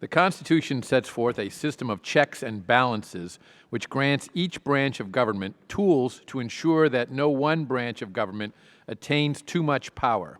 The Constitution sets forth a system of checks and balances which grants each branch of government tools to ensure that no one branch of government attains too much power.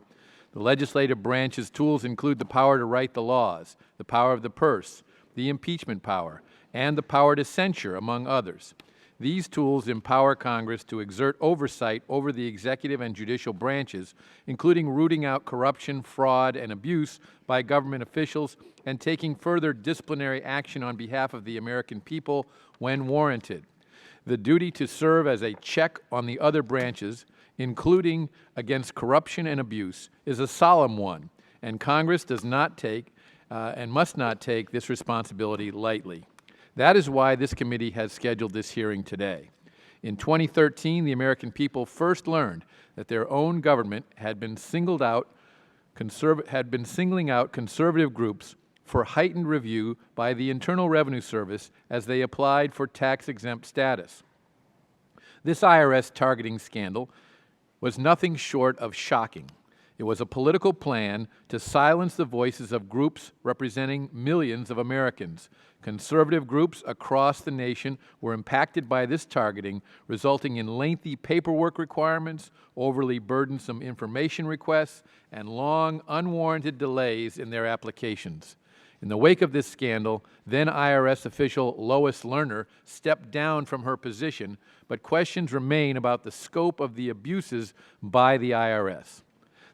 The legislative branch's tools include the power to write the laws, the power of the purse, the impeachment power, and the power to censure, among others. These tools empower Congress to exert oversight over the executive and judicial branches, including rooting out corruption, fraud, and abuse by government officials and taking further disciplinary action on behalf of the American people when warranted. The duty to serve as a check on the other branches, including against corruption and abuse, is a solemn one, and Congress does not take and must not take this responsibility lightly. That is why this committee has scheduled this hearing today. In 2013, the American people first learned that their own government had been singling out conservative groups for heightened review by the Internal Revenue Service as they applied for tax-exempt status. This IRS targeting scandal was nothing short of shocking. It was a political plan to silence the voices of groups representing millions of Americans. Conservative groups across the nation were impacted by this targeting, resulting in lengthy paperwork requirements, overly burdensome information requests, and long, unwarranted delays in their applications. In the wake of this scandal, then IRS official Lois Lerner stepped down from her position, but questions remain about the scope of the abuses by the IRS.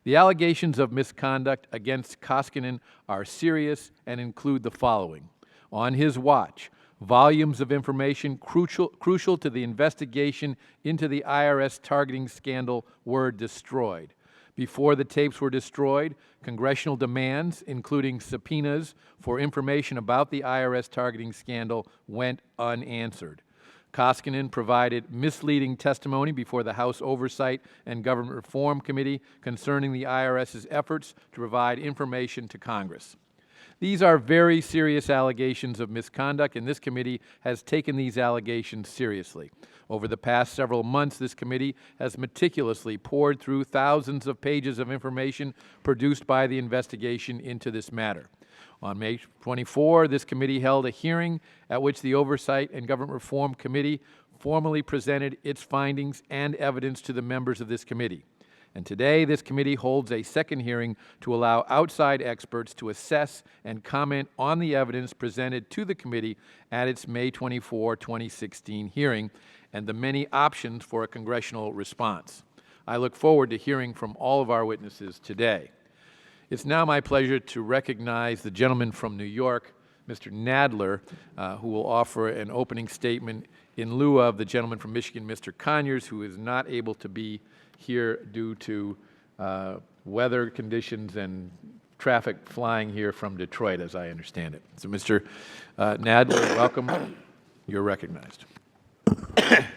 The allegations of misconduct against Koskinen are serious and include the following. On his watch, volumes of information crucial to the investigation into the IRS targeting scandal were destroyed. Before the tapes were destroyed, congressional demands, including subpoenas for information about the IRS targeting scandal, went unanswered. Koskinen provided misleading testimony before the House Oversight and Government Reform Committee concerning the IRS's efforts to provide information to Congress. These are very serious allegations of misconduct, and this committee has taken these allegations seriously. Over the past several months, this committee has meticulously pored through thousands of pages of information produced by the investigation into this matter. On May 24, this committee held a hearing at which the Oversight and Government Reform Committee formally presented its findings and evidence to the members of this committee. And today, this committee holds a second hearing to allow outside experts to assess and comment on the evidence presented to the committee at its May 24, 2016 hearing and the many options for a congressional response. I look forward to hearing from all of our witnesses today. It's now my pleasure to recognize the gentleman from New York, Mr. Nadler, who will offer an opening statement in lieu of the gentleman from Michigan, Mr. Conyers, who is not able to be here due to weather conditions and traffic flying here from Detroit, as I understand it. So, Mr. Nadler, welcome. You're recognized.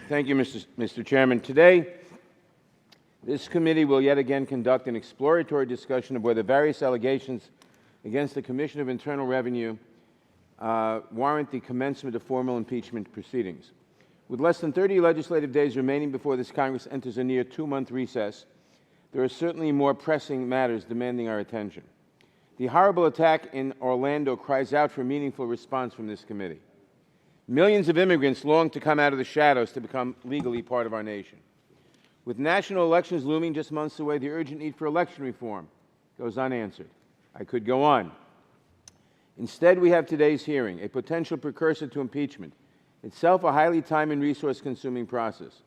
Thank you, Mr. Chairman. Today, this committee will yet again conduct an exploratory discussion of whether various allegations against the Commissioner of Internal Revenue warrant the commencement of formal impeachment proceedings. With less than 30 legislative days remaining before this Congress enters a near two-month recess, there are certainly more pressing matters demanding our attention. The horrible attack in Orlando cries out for a meaningful response from this committee. Millions of immigrants long to come out of the shadows to become legally part of our nation. With national elections looming just months away, the urgent need for election reform goes unanswered. I could go on. Instead, we have today's hearing, a potential precursor to impeachment, itself a highly time and resource-consuming process.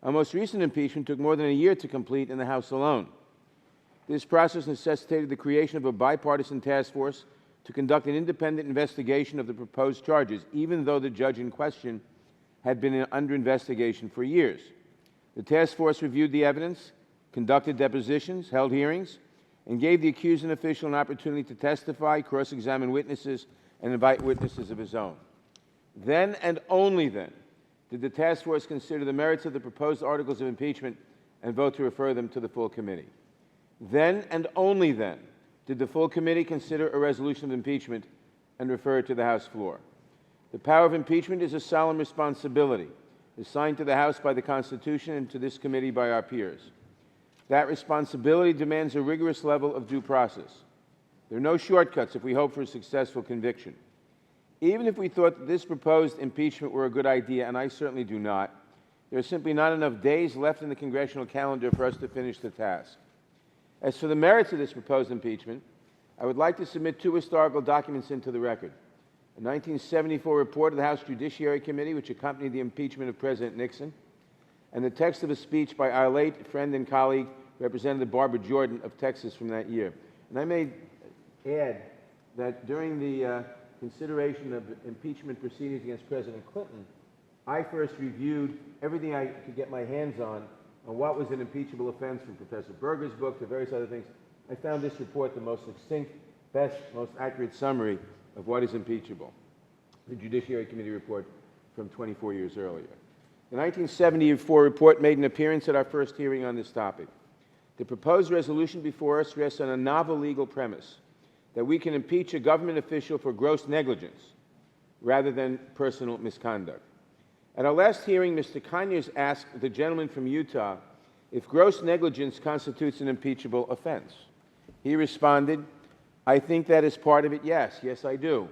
Our most recent impeachment took more than a year to complete in the House alone. This process necessitated the creation of a bipartisan task force to conduct an independent investigation of the proposed charges, even though the judge in question had been under investigation for years. The task force reviewed the evidence, conducted depositions, held hearings, and gave the accusing official an opportunity to testify, cross-examine witnesses, and invite witnesses of his own. Then and only then did the task force consider the merits of the proposed articles of impeachment and vote to refer them to the full committee. Then and only then did the full committee consider a resolution of impeachment and refer it to the House floor. The power of impeachment is a solemn responsibility assigned to the House by the Constitution and to this committee by our peers. That responsibility demands a rigorous level of due process. There are no shortcuts if we hope for a successful conviction. Even if we thought that this proposed impeachment were a good idea, and I certainly do not, there are simply not enough days left in the congressional calendar for us to finish the task. As for the merits of this proposed impeachment, I would like to submit two historical documents into the record. A 1974 report of the House Judiciary Committee, which accompanied the impeachment of President Nixon, and the text of a speech by our late friend and colleague, Representative Barbara Jordan of Texas from that year. And I may add that during the consideration of impeachment proceedings against President Clinton, I first reviewed everything I could get my hands on what was an impeachable offense, from Professor Berger's book to various other things. I found this report the most succinct, best, most accurate summary of what is impeachable, the Judiciary Committee report from 24 years earlier. The 1974 report made an appearance at our first hearing on this topic. The proposed resolution before us rests on a novel legal premise that we can impeach a government official for gross negligence rather than personal misconduct. At our last hearing, Mr. Conyers asked the gentleman from Utah if gross negligence constitutes an impeachable offense. He responded, "I think that is part of it, yes. Yes, I do."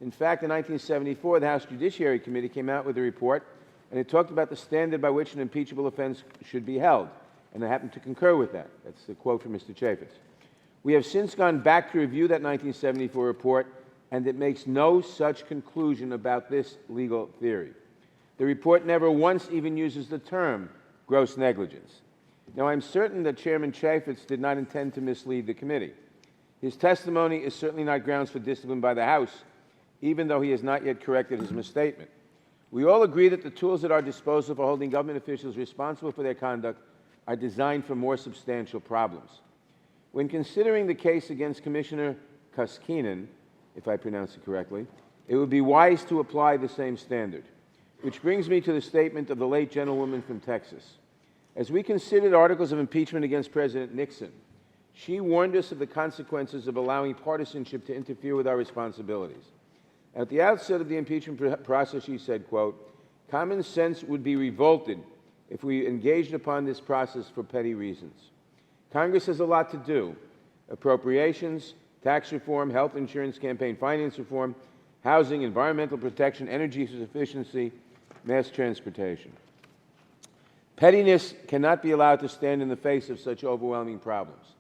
In fact, in 1974, the House Judiciary Committee came out with a report, and it talked about the standard by which an impeachable offense should be held, and I happen to concur with that. That's the quote from Mr. Chaffetz. We have since gone back to review that 1974 report, and it makes no such conclusion about this legal theory. The report never once even uses the term gross negligence. Now, I'm certain that Chairman Chaffetz did not intend to mislead the committee. His testimony is certainly not grounds for discipline by the House, even though he has not yet corrected his misstatement. We all agree that the tools at our disposal for holding government officials responsible for their conduct are designed for more substantial problems. When considering the case against Commissioner Koskinen, if I pronounce it correctly, it would be wise to apply the same standard. Which brings me to the statement of the late gentlewoman from Texas. As we considered articles of impeachment against President Nixon, she warned us of the consequences of allowing partisanship to interfere with our responsibilities. At the outset of the impeachment process, she said, quote, "Common sense would be revolted if we engaged upon this process for petty reasons. Congress has a lot to do: appropriations, tax reform, health insurance, campaign finance reform, housing, environmental protection, energy efficiency, mass transportation. Pettiness cannot be allowed to stand in the face of such overwhelming problems.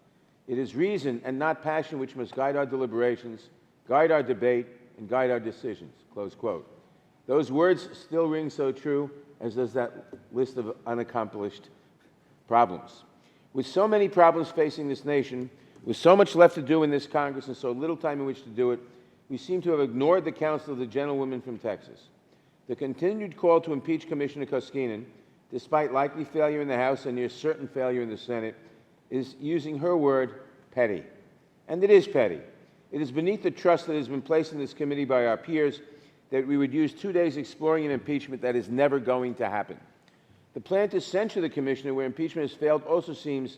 It is reason and not passion which must guide our deliberations, guide our debate, and guide our decisions," close quote. Those words still ring so true, as does that list of unaccomplished problems. With so many problems facing this nation, with so much left to do in this Congress and so little time in which to do it, we seem to have ignored the counsel of the gentlewoman from Texas. The continued call to impeach Commissioner Koskinen, despite likely failure in the House and near certain failure in the Senate, is, using her word, petty. And it is petty. It is beneath the trust that has been placed in this committee by our peers that we would use 2 days exploring an impeachment that is never going to happen. The plan to censure the commissioner where impeachment has failed also seems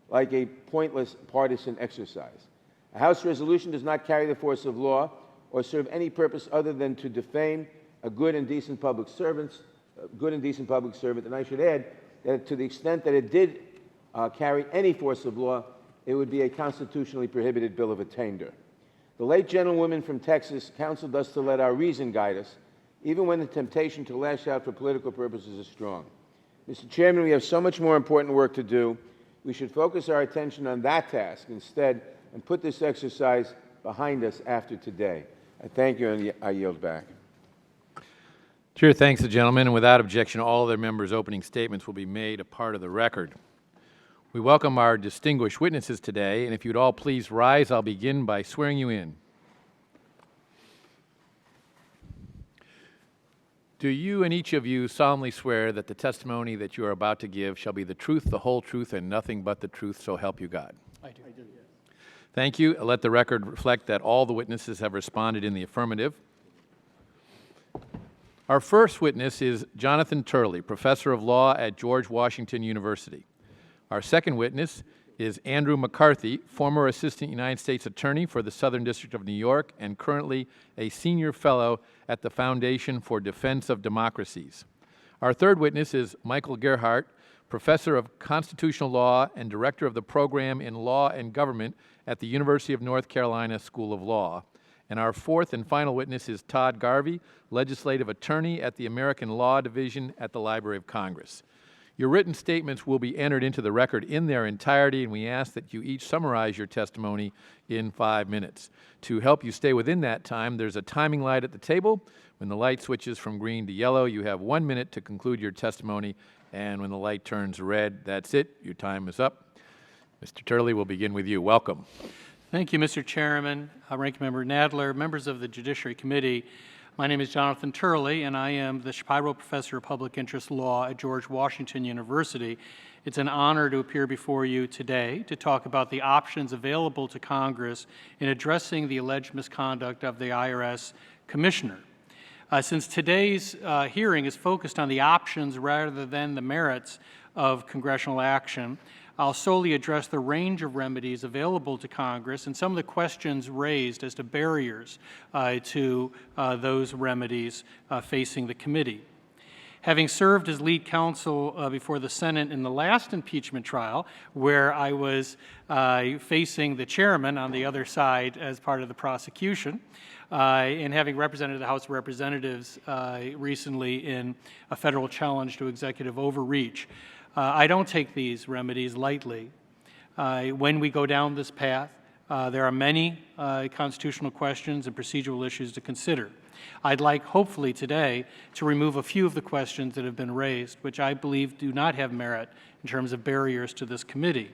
like a pointless partisan exercise. A House resolution does not carry the force of law or serve any purpose other than to defame a good and decent public servant. And I should add that to the extent that it did carry any force of law, it would be a constitutionally prohibited bill of attainder. The late gentlewoman from Texas counseled us to let our reason guide us, even when the temptation to lash out for political purposes is strong. Mr. Chairman, we have so much more important work to do. We should focus our attention on that task instead and put this exercise behind us after today. I thank you, and I yield back. Chair thanks the gentleman, and without objection, all other members' opening statements will be made a part of the record. We welcome our distinguished witnesses today, and if you'd all please rise, I'll begin by swearing you in. Do you and each of you solemnly swear that the testimony that you are about to give shall be the truth, the whole truth, and nothing but the truth, so help you God? I do. Yes. Thank you. Let the record reflect that all the witnesses have responded in the affirmative. Our first witness is Jonathan Turley, professor of law at George Washington University. Our second witness is Andrew McCarthy, former assistant United States attorney for the Southern District of New York and currently a senior fellow at the Foundation for Defense of Democracies. Our third witness is Michael Gerhardt, Professor of Constitutional Law and Director of the Program in Law and Government at the University of North Carolina School of Law. And our fourth and final witness is Todd Garvey, Legislative Attorney at the American Law Division at the Library of Congress. Your written statements will be entered into the record in their entirety, and we ask that you each summarize your testimony in 5 minutes. To help you stay within that time, there's a timing light at the table. When the light switches from green to yellow, you have 1 minute to conclude your testimony, and when the light turns red, that's it. Your time is up. Mr. Turley, we'll begin with you. Welcome. Thank you, Mr. Chairman, Ranking Member Nadler, members of the Judiciary Committee. My name is Jonathan Turley, and I am the Shapiro Professor of Public Interest Law at George Washington University. It's an honor to appear before you today to talk about the options available to Congress in addressing the alleged misconduct of the IRS Commissioner. Since today's hearing is focused on the options rather than the merits of congressional action, I'll solely address the range of remedies available to Congress and some of the questions raised as to barriers to those remedies facing the committee. Having served as lead counsel before the Senate in the last impeachment trial, where I was facing the chairman on the other side as part of the prosecution, and having represented the House of Representatives recently in a federal challenge to executive overreach, I don't take these remedies lightly. When we go down this path, there are many constitutional questions and procedural issues to consider. I'd like, hopefully today, to remove a few of the questions that have been raised, which I believe do not have merit in terms of barriers to this committee.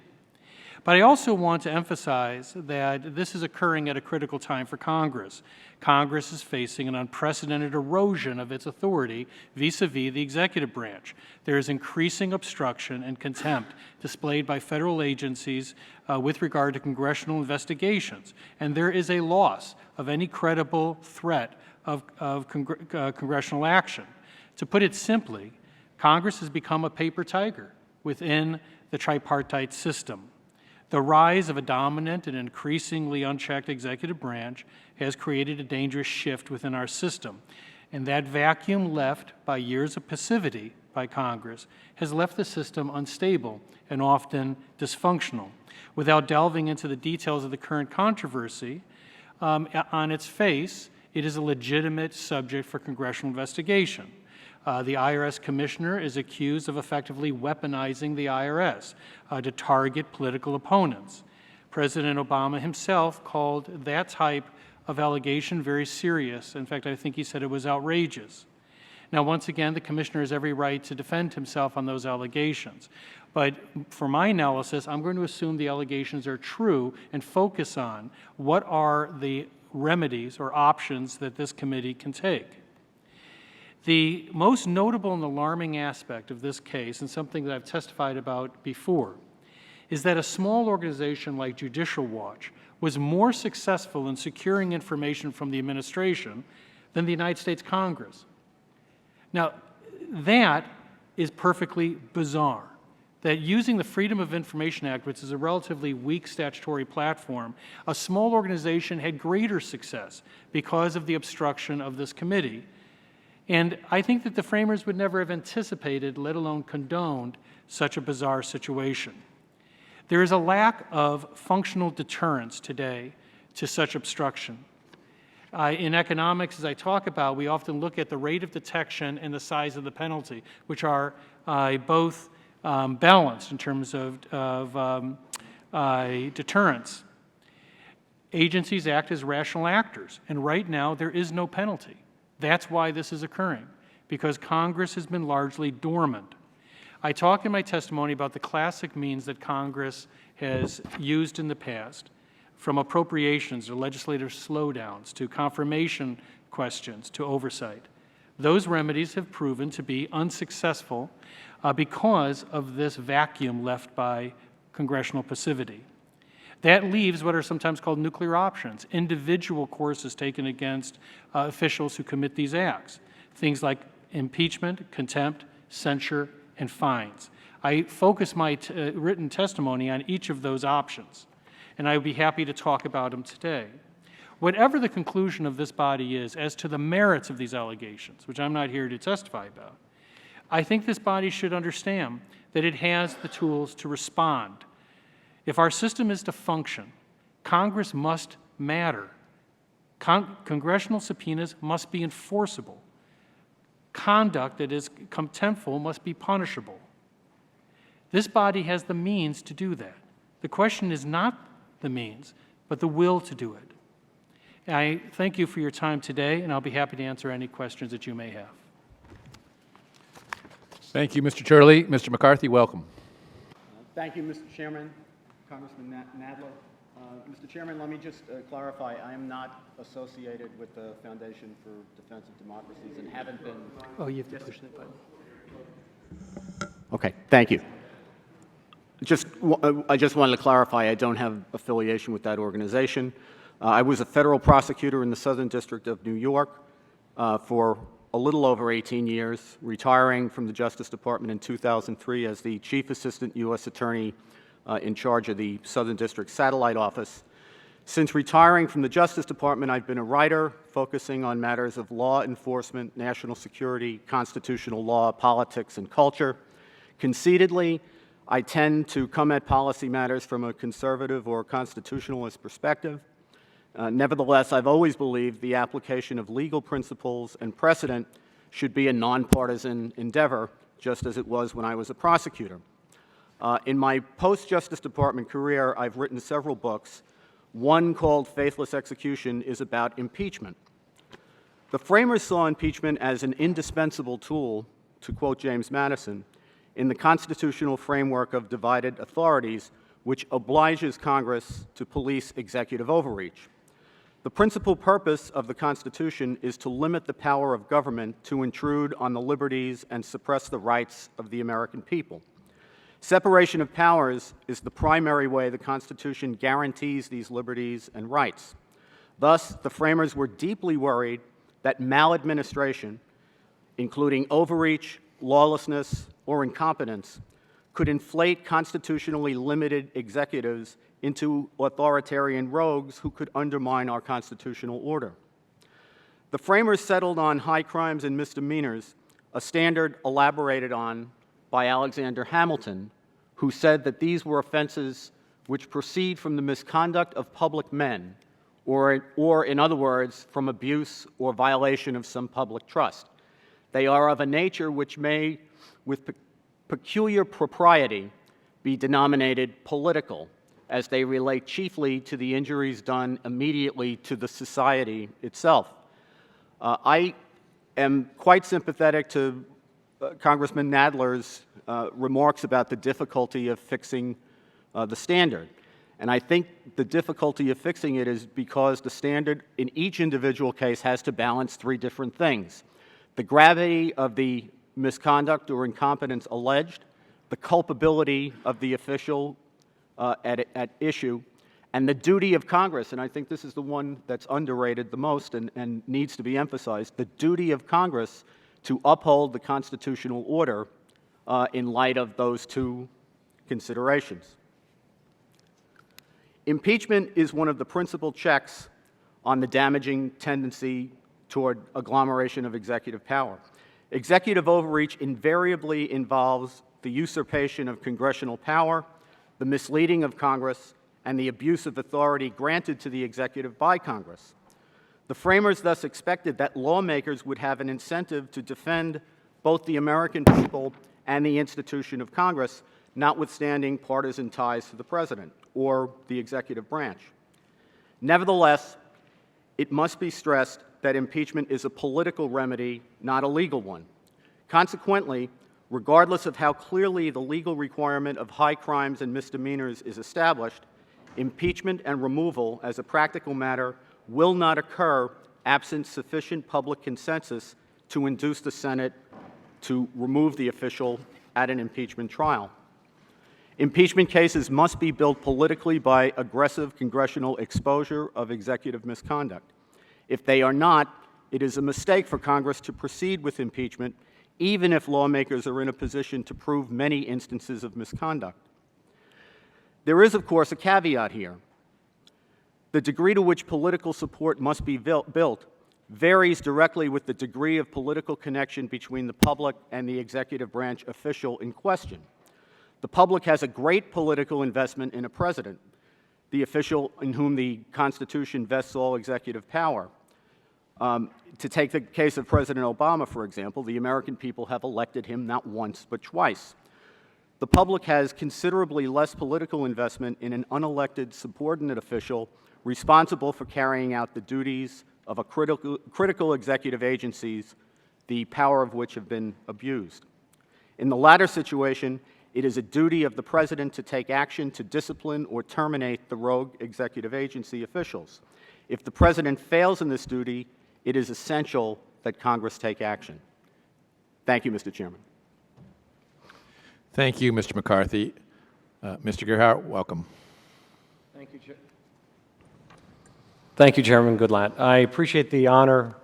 But I also want to emphasize that this is occurring at a critical time for Congress. Congress is facing an unprecedented erosion of its authority vis-a-vis the executive branch. There is increasing obstruction and contempt displayed by federal agencies with regard to congressional investigations, and there is a loss of any credible threat of congressional action. To put it simply, Congress has become a paper tiger within the tripartite system. The rise of a dominant and increasingly unchecked executive branch has created a dangerous shift within our system, and that vacuum left by years of passivity by Congress has left the system unstable and often dysfunctional. Without delving into the details of the current controversy, on its face, it is a legitimate subject for congressional investigation. The IRS Commissioner is accused of effectively weaponizing the IRS to target political opponents. President Obama himself called that type of allegation very serious. In fact, I think he said it was outrageous. Now, once again, the Commissioner has every right to defend himself on those allegations. But for my analysis, I'm going to assume the allegations are true and focus on what are the remedies or options that this committee can take. The most notable and alarming aspect of this case, and something that I've testified about before, is that a small organization like Judicial Watch was more successful in securing information from the administration than the United States Congress. Now, that is perfectly bizarre, that using the Freedom of Information Act, which is a relatively weak statutory platform, a small organization had greater success because of the obstruction of this committee. And I think that the framers would never have anticipated, let alone condoned, such a bizarre situation. There is a lack of functional deterrence today to such obstruction. In economics, as I talk about, we often look at the rate of detection and the size of the penalty, which are both balanced in terms of deterrence. Agencies act as rational actors, and right now there is no penalty. That's why this is occurring, because Congress has been largely dormant. I talk in my testimony about the classic means that Congress has used in the past, from appropriations or legislative slowdowns to confirmation questions to oversight. Those remedies have proven to be unsuccessful because of this vacuum left by congressional passivity. That leaves what are sometimes called nuclear options, individual courses taken against officials who commit these acts, things like impeachment, contempt, censure, and fines. I focus my written testimony on each of those options, and I would be happy to talk about them today. Whatever the conclusion of this body is as to the merits of these allegations, which I'm not here to testify about, I think this body should understand that it has the tools to respond. If our system is to function, Congress must matter. Congressional subpoenas must be enforceable. Conduct that is contemptful must be punishable. This body has the means to do that. The question is not the means, but the will to do it. I thank you for your time today, and I'll be happy to answer any questions that you may have. Thank you, Mr. Turley. Mr. McCarthy, welcome. Thank you, Mr. Chairman, Congressman Nadler. Mr. Chairman, let me just clarify, I am not associated with the Foundation for Defense of Democracies and haven't been. Oh, you have to push that button. Okay, thank you. I just wanted to clarify, I don't have affiliation with that organization. I was a federal prosecutor in the Southern District of New York for a little over 18 years, retiring from the Justice Department in 2003 as the Chief Assistant U.S. Attorney in charge of the Southern District Satellite Office. Since retiring from the Justice Department, I've been a writer focusing on matters of law enforcement, national security, constitutional law, politics, and culture. Conceitedly, I tend to come at policy matters from a conservative or constitutionalist perspective. Nevertheless, I've always believed the application of legal principles and precedent should be a nonpartisan endeavor, just as it was when I was a prosecutor. In my post-Justice Department career, I've written several books. One called Faithless Execution is about impeachment. The framers saw impeachment as an indispensable tool, to quote James Madison, in the constitutional framework of divided authorities, which obliges Congress to police executive overreach. The principal purpose of the Constitution is to limit the power of government to intrude on the liberties and suppress the rights of the American people. Separation of powers is the primary way the Constitution guarantees these liberties and rights. Thus, the framers were deeply worried that maladministration, including overreach, lawlessness, or incompetence, could inflate constitutionally limited executives into authoritarian rogues who could undermine our constitutional order. The framers settled on high crimes and misdemeanors, a standard elaborated on by Alexander Hamilton, who said that these were offenses which proceed from the misconduct of public men, or in other words, from abuse or violation of some public trust. They are of a nature which may, with peculiar propriety, be denominated political, as they relate chiefly to the injuries done immediately to the society itself. I am quite sympathetic to Congressman Nadler's remarks about the difficulty of fixing the standard. And I think the difficulty of fixing it is because the standard in each individual case has to balance three different things: the gravity of the misconduct or incompetence alleged, the culpability of the official at issue, and the duty of Congress, and I think this is the one that's underrated the most and needs to be emphasized, the duty of Congress to uphold the constitutional order in light of those two considerations. Impeachment is one of the principal checks on the damaging tendency toward agglomeration of executive power. Executive overreach invariably involves the usurpation of congressional power, the misleading of Congress, and the abuse of authority granted to the executive by Congress. The framers thus expected that lawmakers would have an incentive to defend both the American people and the institution of Congress, notwithstanding partisan ties to the president or the executive branch. Nevertheless, it must be stressed that impeachment is a political remedy, not a legal one. Consequently, regardless of how clearly the legal requirement of high crimes and misdemeanors is established, impeachment and removal as a practical matter will not occur absent sufficient public consensus to induce the Senate to remove the official at an impeachment trial. Impeachment cases must be built politically by aggressive congressional exposure of executive misconduct. If they are not, it is a mistake for Congress to proceed with impeachment, even if lawmakers are in a position to prove many instances of misconduct. There is, of course, a caveat here. The degree to which political support must be built varies directly with the degree of political connection between the public and the executive branch official in question. The public has a great political investment in a president, the official in whom the Constitution vests all executive power. To take the case of President Obama, for example, the American people have elected him not once but twice. The public has considerably less political investment in an unelected subordinate official responsible for carrying out the duties of a critical executive agencies, the power of which have been abused. In the latter situation, it is a duty of the President to take action to discipline or terminate the rogue executive agency officials. If the President fails in this duty, it is essential that Congress take action. Thank you, Mr. Chairman. Thank you, Mr. McCarthy. Mr. Gerhardt, welcome. Thank you, Thank you, Chairman Goodlatte. I appreciate the honor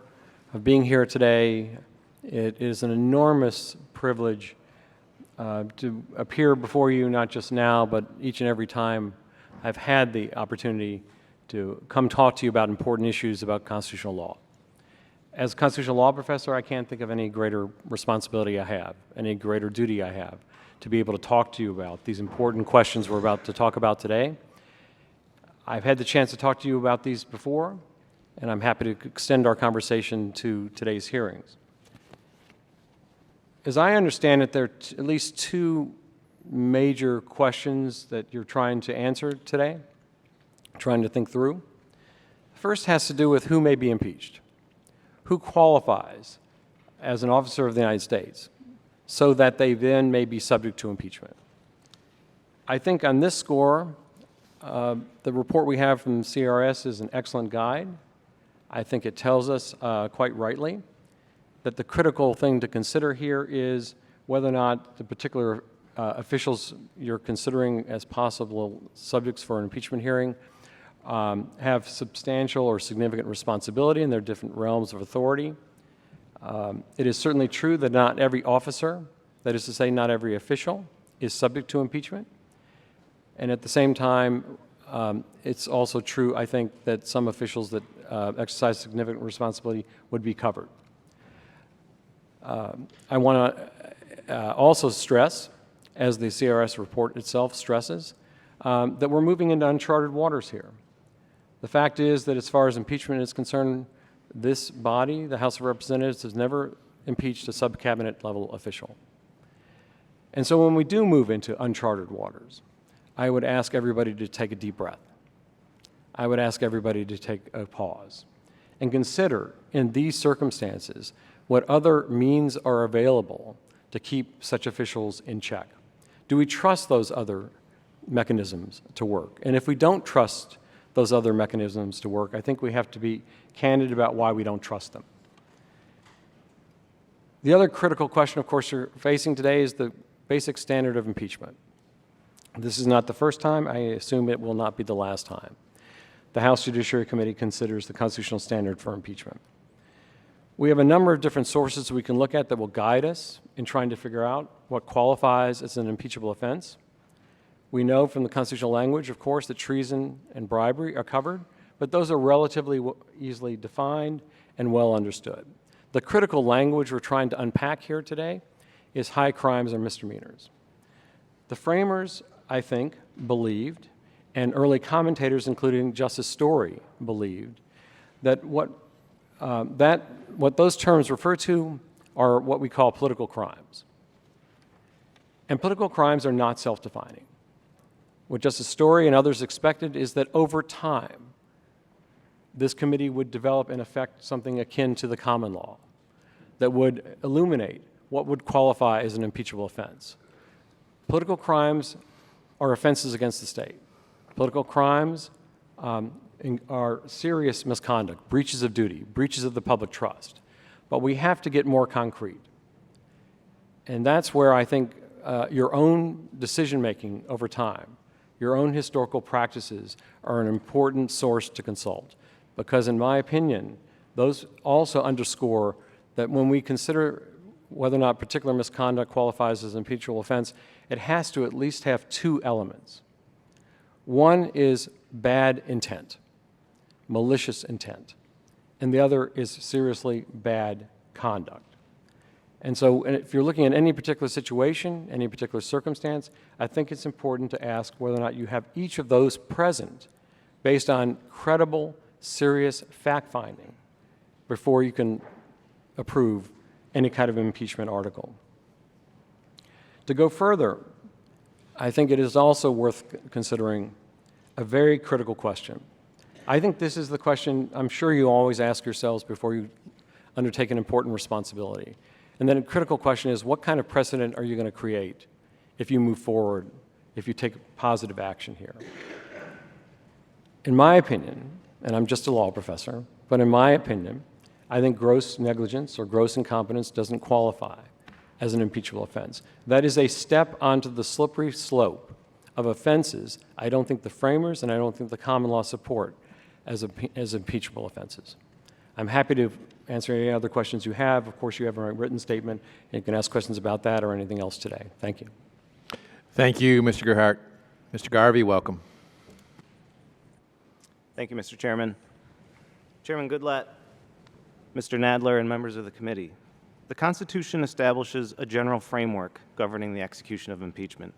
of being here today. It is an enormous privilege to appear before you, not just now, but each and every time I've had the opportunity to come talk to you about important issues about constitutional law. As a constitutional law professor, I can't think of any greater responsibility I have, any greater duty I have to be able to talk to you about these important questions we're about to talk about today. I've had the chance to talk to you about these before, and I'm happy to extend our conversation to today's hearings. As I understand it, there are at least two major questions that you're trying to answer today, trying to think through. The first has to do with who may be impeached, who qualifies as an officer of the United States, so that they then may be subject to impeachment. I think on this score, the report we have from CRS is an excellent guide. I think it tells us quite rightly that the critical thing to consider here is whether or not the particular officials you're considering as possible subjects for an impeachment hearing have substantial or significant responsibility in their different realms of authority. It is certainly true that not every officer, that is to say not every official, is subject to impeachment. And at the same time, it's also true, I think, that some officials that exercise significant responsibility would be covered. I want to also stress, as the CRS report itself stresses, that we're moving into uncharted waters here. The fact is that as far as impeachment is concerned, this body, the House of Representatives, has never impeached a sub-cabinet level official. And so when we do move into uncharted waters, I would ask everybody to take a deep breath. I would ask everybody to take a pause and consider, in these circumstances, what other means are available to keep such officials in check. Do we trust those other mechanisms to work? And if we don't trust those other mechanisms to work, I think we have to be candid about why we don't trust them. The other critical question, of course, you're facing today is the basic standard of impeachment. This is not the first time. I assume it will not be the last time. The House Judiciary Committee considers the constitutional standard for impeachment. We have a number of different sources we can look at that will guide us in trying to figure out what qualifies as an impeachable offense. We know from the constitutional language, of course, that treason and bribery are covered, but those are relatively easily defined and well understood. The critical language we're trying to unpack here today is high crimes or misdemeanors. The framers, I think, believed, and early commentators, including Justice Story, believed, that what those terms refer to are what we call political crimes. And political crimes are not self-defining. What Justice Story and others expected is that over time, this committee would develop, in effect, something akin to the common law that would illuminate what would qualify as an impeachable offense. Political crimes are offenses against the state. Political crimes are serious misconduct, breaches of duty, breaches of the public trust. But we have to get more concrete. And that's where I think your own decision-making over time, your own historical practices are an important source to consult. Because in my opinion, those also underscore that when we consider whether or not particular misconduct qualifies as an impeachable offense, it has to at least have two elements. One is bad intent, malicious intent. and the other is seriously bad conduct. And so if you're looking at any particular situation, any particular circumstance, I think it's important to ask whether or not you have each of those present based on credible, serious fact-finding before you can approve any kind of impeachment article. To go further, I think it is also worth considering a very critical question. I think this is the question I'm sure you always ask yourselves before you undertake an important responsibility. And then a critical question is, what kind of precedent are you going to create if you move forward, if you take positive action here? In my opinion, and I'm just a law professor, but in my opinion, I think gross negligence or gross incompetence doesn't qualify as an impeachable offense. That is a step onto the slippery slope of offenses I don't think the framers and I don't think the common law support as impeachable offenses. I'm happy to answer any other questions you have. Of course, you have a written statement, and you can ask questions about that or anything else today. Thank you. Thank you, Mr. Gerhardt. Mr. Garvey, welcome. Thank you, Mr. Chairman. Chairman Goodlatte, Mr. Nadler, and members of the committee. The Constitution establishes a general framework governing the execution of impeachment.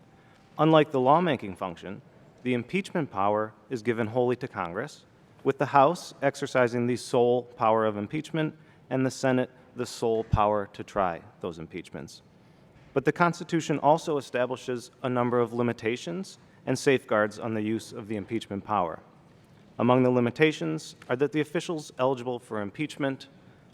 Unlike the lawmaking function, the impeachment power is given wholly to Congress, with the House exercising the sole power of impeachment and the Senate the sole power to try those impeachments. But the Constitution also establishes a number of limitations and safeguards on the use of the impeachment power. Among the limitations are that the officials eligible for impeachment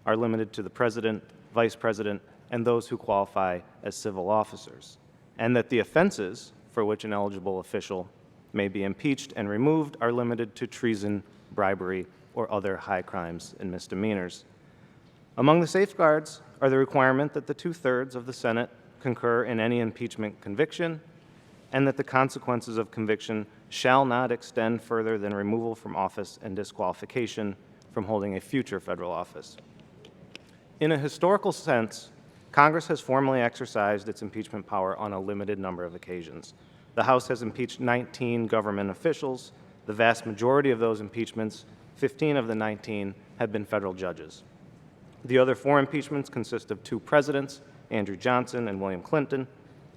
are limited to the President, Vice President, and those who qualify as civil officers, and that the offenses for which an eligible official may be impeached and removed are limited to treason, bribery, or other high crimes and misdemeanors. Among the safeguards are the requirement that the 2/3 of the Senate concur in any impeachment conviction, and that the consequences of conviction shall not extend further than removal from office and disqualification from holding a future federal office. In a historical sense, Congress has formally exercised its impeachment power on a limited number of occasions. The House has impeached 19 government officials. The vast majority of those impeachments, 15 of the 19, have been federal judges. The other 4 impeachments consist of 2 presidents, Andrew Johnson and William Clinton,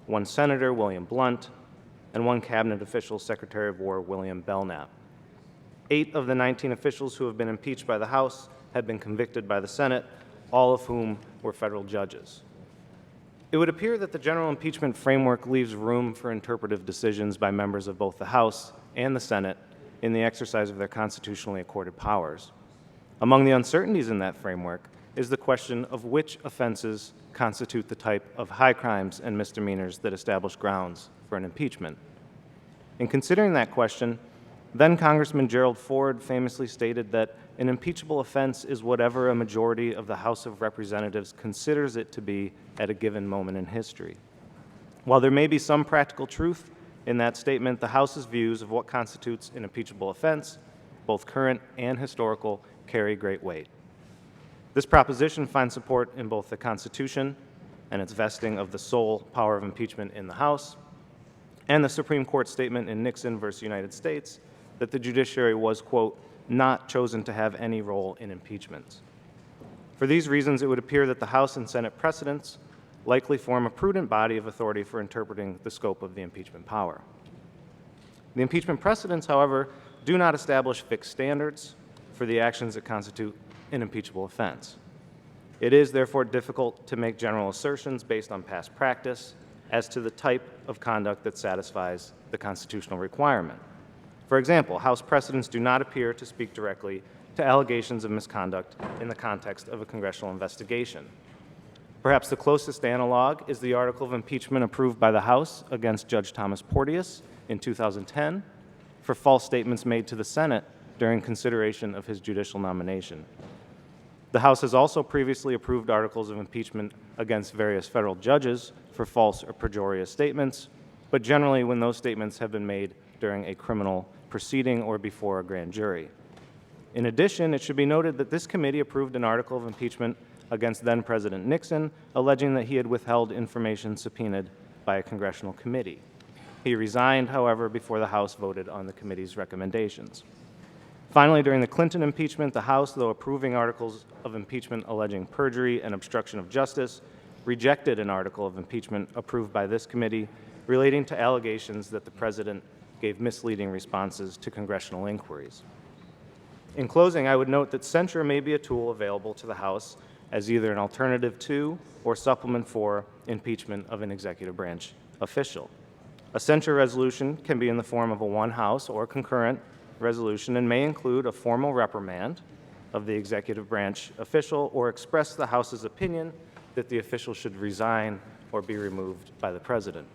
1 senator, William Blunt, and 1 cabinet official, Secretary of War William Belknap. 8 of the 19 officials who have been impeached by the House have been convicted by the Senate, all of whom were federal judges. It would appear that the general impeachment framework leaves room for interpretive decisions by members of both the House and the Senate in the exercise of their constitutionally accorded powers. Among the uncertainties in that framework is the question of which offenses constitute the type of high crimes and misdemeanors that establish grounds for an impeachment. In considering that question, then Congressman Gerald Ford famously stated that an impeachable offense is whatever a majority of the House of Representatives considers it to be at a given moment in history. While there may be some practical truth in that statement, the House's views of what constitutes an impeachable offense, both current and historical, carry great weight. This proposition finds support in both the Constitution and its vesting of the sole power of impeachment in the House, and the Supreme Court statement in Nixon versus United States that the judiciary was, quote, not chosen to have any role in impeachments. For these reasons, it would appear that the House and Senate precedents likely form a prudent body of authority for interpreting the scope of the impeachment power. The impeachment precedents, however, do not establish fixed standards for the actions that constitute an impeachable offense. It is therefore difficult to make general assertions based on past practice as to the type of conduct that satisfies the constitutional requirement. For example, House precedents do not appear to speak directly to allegations of misconduct in the context of a congressional investigation. Perhaps the closest analog is the article of impeachment approved by the House against Judge Thomas Porteous in 2010 for false statements made to the Senate during consideration of his judicial nomination. The House has also previously approved articles of impeachment against various federal judges for false or pejorious statements, but generally when those statements have been made during a criminal proceeding or before a grand jury. In addition, it should be noted that this committee approved an article of impeachment against then-President Nixon, alleging that he had withheld information subpoenaed by a congressional committee. He resigned, however, before the House voted on the committee's recommendations. Finally, during the Clinton impeachment, the House, though approving articles of impeachment alleging perjury and obstruction of justice, rejected an article of impeachment approved by this committee relating to allegations that the President gave misleading responses to congressional inquiries. In closing, I would note that censure may be a tool available to the House as either an alternative to or supplement for impeachment of an executive branch official. A censure resolution can be in the form of a one-house or concurrent resolution and may include a formal reprimand of the executive branch official or express the House's opinion that the official should resign or be removed by the President.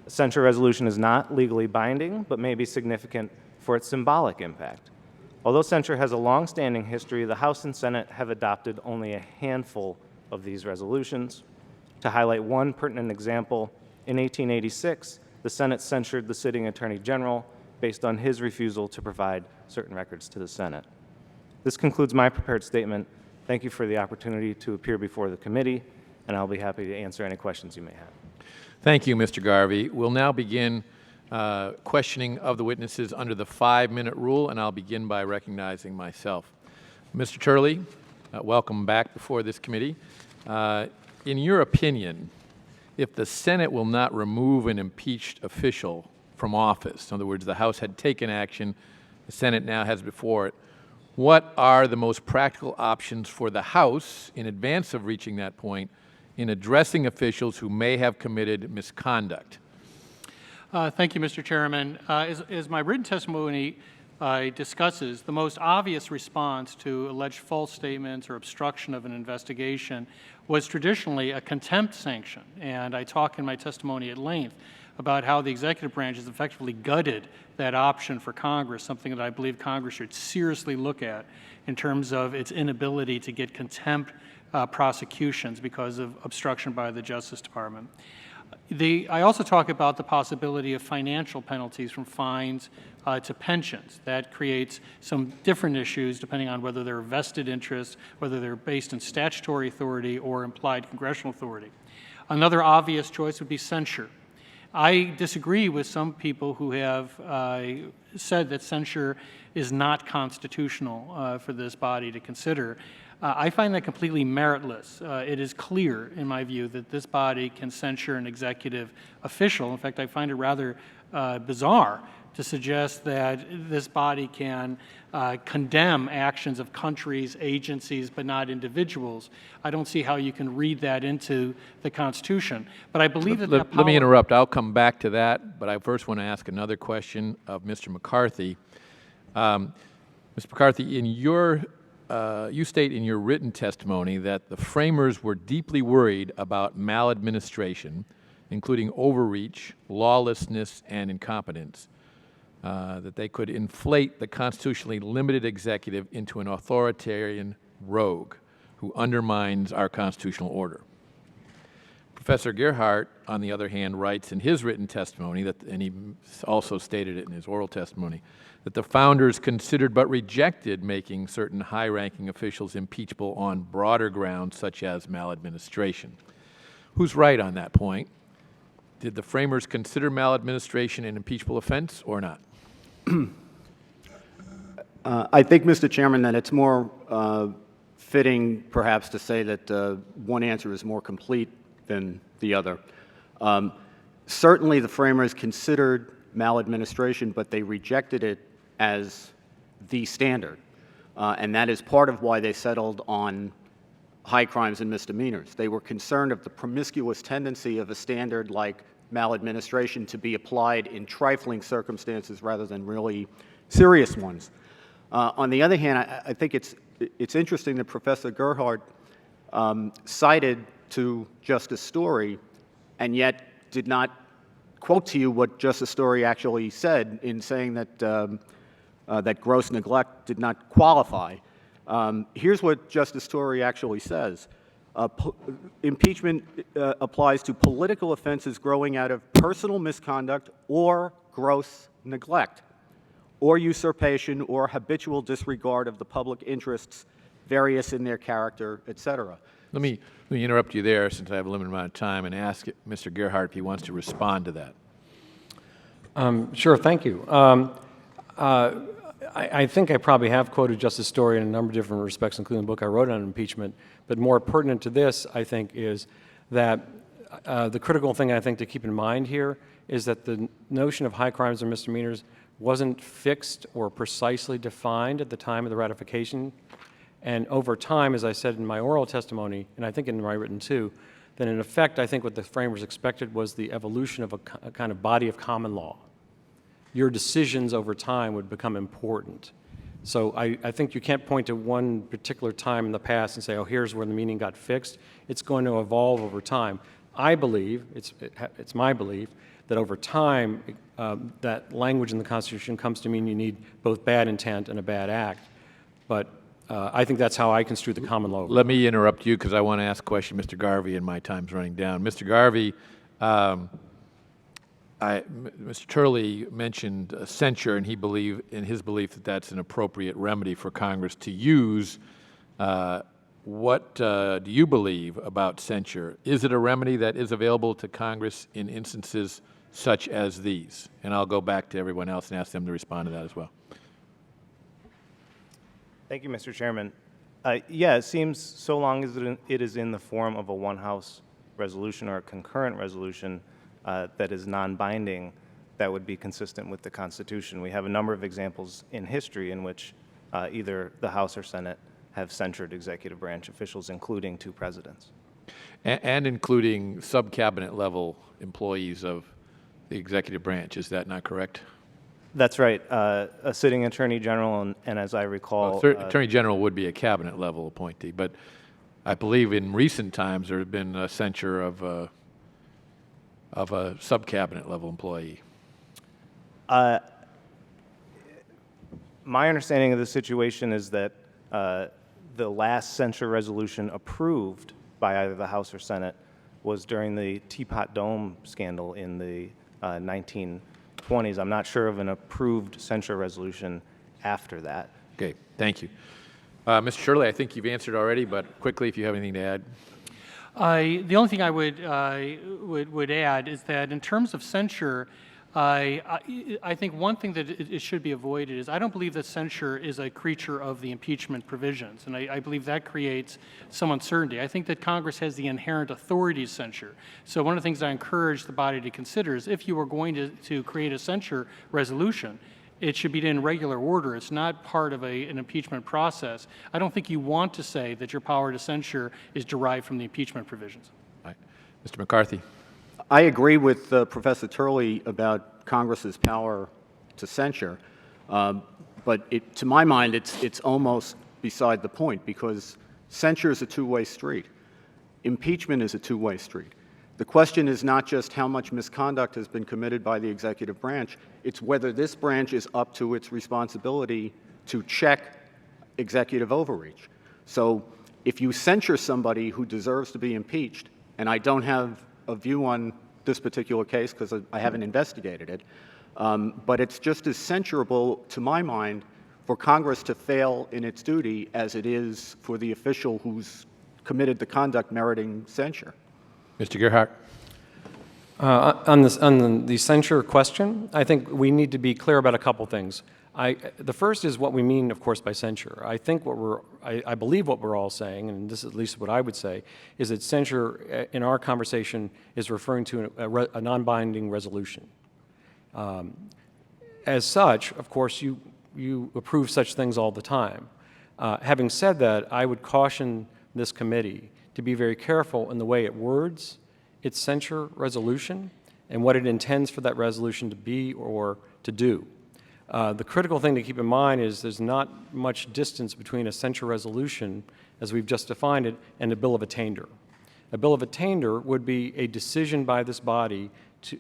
A censure resolution is not legally binding, but may be significant for its symbolic impact. Although censure has a long-standing history, the House and Senate have adopted only a handful of these resolutions. To highlight one pertinent example, in 1886, the Senate censured the sitting Attorney General based on his refusal to provide certain records to the Senate. This concludes my prepared statement. Thank you for the opportunity to appear before the committee, and I'll be happy to answer any questions you may have. Thank you, Mr. Garvey. We'll now begin questioning of the witnesses under the 5-minute rule, and I'll begin by recognizing myself. Mr. Turley, welcome back before this committee. In your opinion, if the Senate will not remove an impeached official from office, in other words, the House had taken action, the Senate now has before it, what are the most practical options for the House in advance of reaching that point in addressing officials who may have committed misconduct? Thank you, Mr. Chairman. As my written testimony discusses, the most obvious response to alleged false statements or obstruction of an investigation was traditionally a contempt sanction. And I talk in my testimony at length about how the executive branch has effectively gutted that option for Congress, something that I believe Congress should seriously look at in terms of its inability to get contempt prosecutions because of obstruction by the Justice Department. I also talk about the possibility of financial penalties from fines to pensions. That creates some different issues depending on whether they're vested interests, whether they're based in statutory authority or implied congressional authority. Another obvious choice would be censure. I disagree with some people who have said that censure is not constitutional for this body to consider. I find that completely meritless. It is clear, in my view, that this body can censure an executive official. In fact, I find it rather bizarre to suggest that this body can condemn actions of countries, agencies, but not individuals. I don't see how you can read that into the Constitution. But I believe that that power— Let me interrupt. I'll come back to that, but I first want to ask another question of Mr. McCarthy. Mr. McCarthy, in your you state in your written testimony that the framers were deeply worried about maladministration, including overreach, lawlessness, and incompetence, that they could inflate the constitutionally limited executive into an authoritarian rogue who undermines our constitutional order. Professor Gerhardt, on the other hand, writes in his written testimony, and he also stated it in his oral testimony, that the founders considered but rejected making certain high-ranking officials impeachable on broader grounds such as maladministration. Who's right on that point? Did the framers consider maladministration an impeachable offense or not? I think, Mr. Chairman, that it's more fitting, perhaps, to say that one answer is more complete than the other. Certainly, the framers considered maladministration, but they rejected it as the standard. And that is part of why they settled on high crimes and misdemeanors. They were concerned of the promiscuous tendency of a standard like maladministration to be applied in trifling circumstances rather than really serious ones. On the other hand, I think it's interesting that Professor Gerhardt cited to Justice Story and yet did not quote to you what Justice Story actually said in saying that that gross neglect did not qualify. Here's what Justice Story actually says. Impeachment applies to political offenses growing out of personal misconduct or gross neglect, or usurpation or habitual disregard of the public interests, various in their character, etc. Let me interrupt you there, since I have a limited amount of time, and ask Mr. Gerhardt if he wants to respond to that. Sure, thank you. I think I probably have quoted Justice Story in a number of different respects, including the book I wrote on impeachment. But more pertinent to this, I think, is that the critical thing I think to keep in mind here is that the notion of high crimes or misdemeanors wasn't fixed or precisely defined at the time of the ratification. And over time, as I said in my oral testimony, and I think in my written too, that in effect, I think what the framers expected was the evolution of a kind of body of common law. Your decisions over time would become important. So I think you can't point to one particular time in the past and say, oh, here's where the meaning got fixed. It's going to evolve over time. I believe, it's my belief, that over time, that language in the Constitution comes to mean you need both bad intent and a bad act. But I think that's how I construe the common law. Let me interrupt you because I want to ask a question, Mr. Garvey, and my time's running down. Mr. Garvey, Mr. Turley mentioned censure, and in his belief that that's an appropriate remedy for Congress to use. What do you believe about censure? Is it a remedy that is available to Congress in instances such as these? And I'll go back to everyone else and ask them to respond to that as well. Thank you, Mr. Chairman. Yeah, it seems so long as it is in the form of a one-house resolution or a concurrent resolution that is non-binding, that would be consistent with the Constitution. We have a number of examples in history in which either the House or Senate have censured executive branch officials, including 2 presidents. And including sub-cabinet level employees of the executive branch. Is that not correct? That's right. A sitting attorney general, and as I recall... Attorney General would be a cabinet level appointee, but I believe in recent times there has been a censure of a sub-cabinet level employee. My understanding of the situation is that the last censure resolution approved by either the House or Senate was during the Teapot Dome scandal in the 1920s. I'm not sure of an approved censure resolution after that. Okay, thank you. Mr. Shirley, I think you've answered already, but quickly, if you have anything to add. The only thing I would add is that in terms of censure, I think one thing that it should be avoided is I don't believe that censure is a creature of the impeachment provisions, and I believe that creates some uncertainty. I think that Congress has the inherent authority to censure. So one of the things I encourage the body to consider is if you are going to create a censure resolution, it should be in regular order. It's not part of an impeachment process. I don't think you want to say that your power to censure is derived from the impeachment provisions. All right. Mr. McCarthy. I agree with Professor Turley about Congress's power to censure, but to my mind, it's almost beside the point because censure is a two-way street. Impeachment is a two-way street. The question is not just how much misconduct has been committed by the executive branch, it's whether this branch is up to its responsibility to check executive overreach. So if you censure somebody who deserves to be impeached, and I don't have a view on this particular case because I haven't investigated it, but it's just as censurable, to my mind, for Congress to fail in its duty as it is for the official who's committed the conduct meriting censure. Mr. Gerhardt. On the censure question, I think we need to be clear about a couple things. The first is what we mean, of course, by censure. I think I believe what we're all saying, and this is at least what I would say, is that censure in our conversation is referring to a non-binding resolution. As such, of course, you approve such things all the time. Having said that, I would caution this committee to be very careful in the way it words its censure resolution and what it intends for that resolution to be or to do. The critical thing to keep in mind is there's not much distance between a censure resolution, as we've just defined it, and a bill of attainder. A bill of attainder would be a decision by this body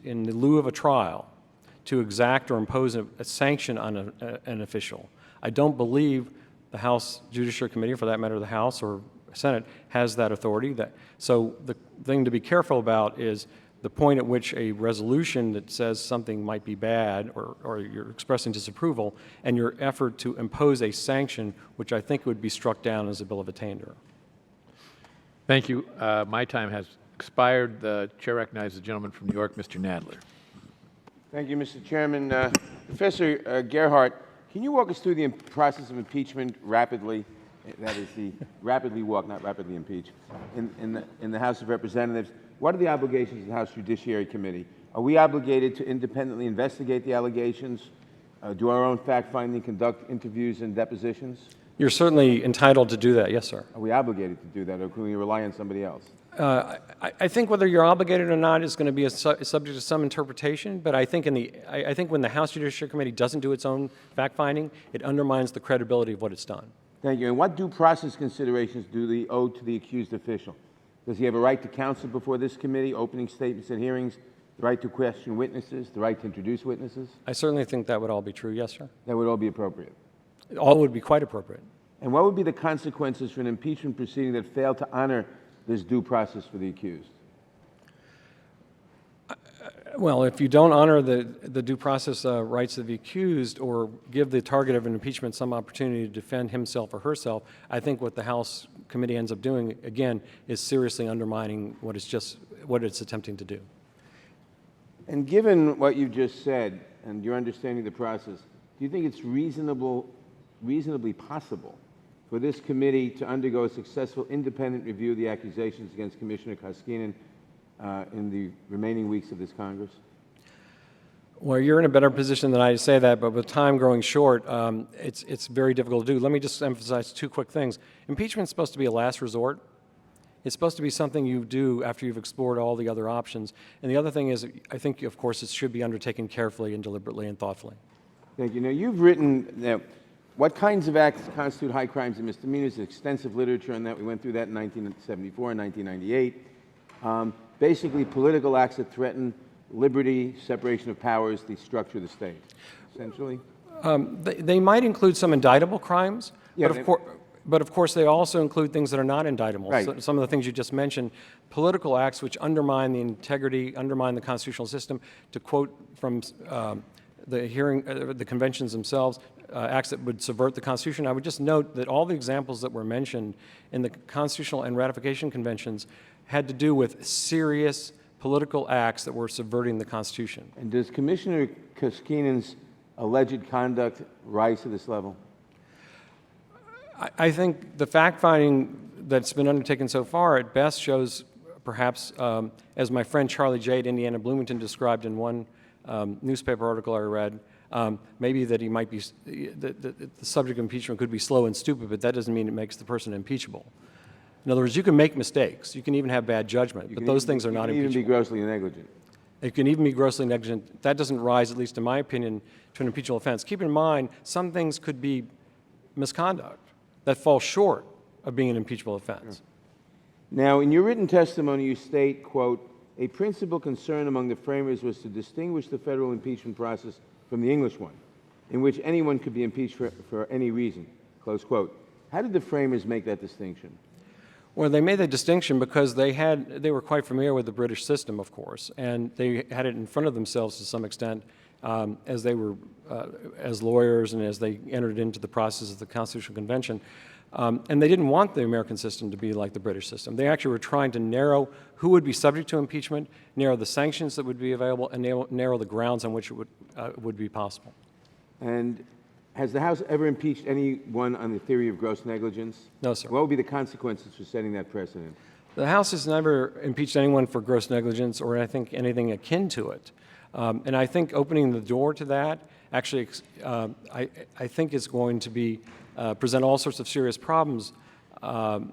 in the lieu of a trial to exact or impose a sanction on an official. I don't believe the House Judiciary Committee, or for that matter the House or Senate, has that authority. So the thing to be careful about is the point at which a resolution that says something might be bad or you're expressing disapproval and your effort to impose a sanction, which I think would be struck down as a bill of attainder. Thank you. My time has expired. The chair recognizes the gentleman from New York, Mr. Nadler. Thank you, Mr. Chairman. Professor Gerhardt, Can you walk us through the process of impeachment rapidly? That is the rapidly walk, not rapidly impeach, in the House of Representatives. What are the obligations of the House Judiciary Committee? Are we obligated to independently investigate the allegations, do our own fact-finding, conduct interviews and depositions? You're certainly entitled to do that, yes, sir. Are we obligated to do that, or can we rely on somebody else? I think whether you're obligated or not is going to be subject to some interpretation, but I think I think when the House Judiciary Committee doesn't do its own fact-finding, it undermines the credibility of what it's done. Thank you. And what due process considerations do they owe to the accused official? Does he have a right to counsel before this committee, opening statements at hearings, the right to question witnesses, the right to introduce witnesses? I certainly think that would all be true, yes, sir. That would all be appropriate. All would be quite appropriate. And what would be the consequences for an impeachment proceeding that failed to honor this due process for the accused? Well, if you don't honor the due process rights of the accused or give the target of an impeachment some opportunity to defend himself or herself, I think what the House committee ends up doing, again, is seriously undermining what it's attempting to do. And given what you've just said and your understanding of the process, do you think it's reasonably possible for this committee to undergo a successful independent review of the accusations against Commissioner Koskinen in the remaining weeks of this Congress? Well, you're in a better position than I to say that, but with time growing short, it's very difficult to do. Let me just emphasize two quick things. Impeachment is supposed to be a last resort. It's supposed to be something you do after you've explored all the other options. And the other thing is, I think, of course, it should be undertaken carefully and deliberately and thoughtfully. Thank you. Now, you've written what kinds of acts constitute high crimes and misdemeanors. Extensive literature on that. We went through that in 1974 and 1998. Basically, political acts that threaten liberty, separation of powers, the structure of the state, essentially. They might include some indictable crimes, Yeah, but of course they also include things that are not indictable. Right. So, some of the things you just mentioned, political acts which undermine the integrity, undermine the constitutional system. To quote from the conventions themselves, acts that would subvert the Constitution. I would just note that all the examples that were mentioned in the constitutional and ratification conventions had to do with serious political acts that were subverting the Constitution. And does Commissioner Koskinen's alleged conduct rise to this level? I think the fact-finding that's been undertaken so far at best shows perhaps, as my friend Charlie J. at Indiana Bloomington described in one newspaper article I read, maybe that he might be, the subject of impeachment could be slow and stupid, but that doesn't mean it makes the person impeachable. In other words, you can make mistakes. You can even have bad judgment, but those things are not impeachable. You can even be grossly negligent. It can even be grossly negligent. That doesn't rise, at least in my opinion, to an impeachable offense. Keep in mind, some things could be misconduct that fall short of being an impeachable offense. Now, in your written testimony, you state, quote, a principal concern among the framers was to distinguish the federal impeachment process from the English one, in which anyone could be impeached for any reason, close quote. How did the framers make that distinction? Well, they made the distinction because they were quite familiar with the British system, of course, and they had it in front of themselves to some extent as they were, as lawyers and as they entered into the process of the Constitutional Convention. And they didn't want the American system to be like the British system. They actually were trying to narrow who would be subject to impeachment, narrow the sanctions that would be available, and narrow the grounds on which it would be possible. And has the House ever impeached anyone on the theory of gross negligence? No, sir. What would be the consequences for setting that precedent? The House has never impeached anyone for gross negligence or I think anything akin to it. And I think opening the door to that actually, I think is going to be present all sorts of serious problems. The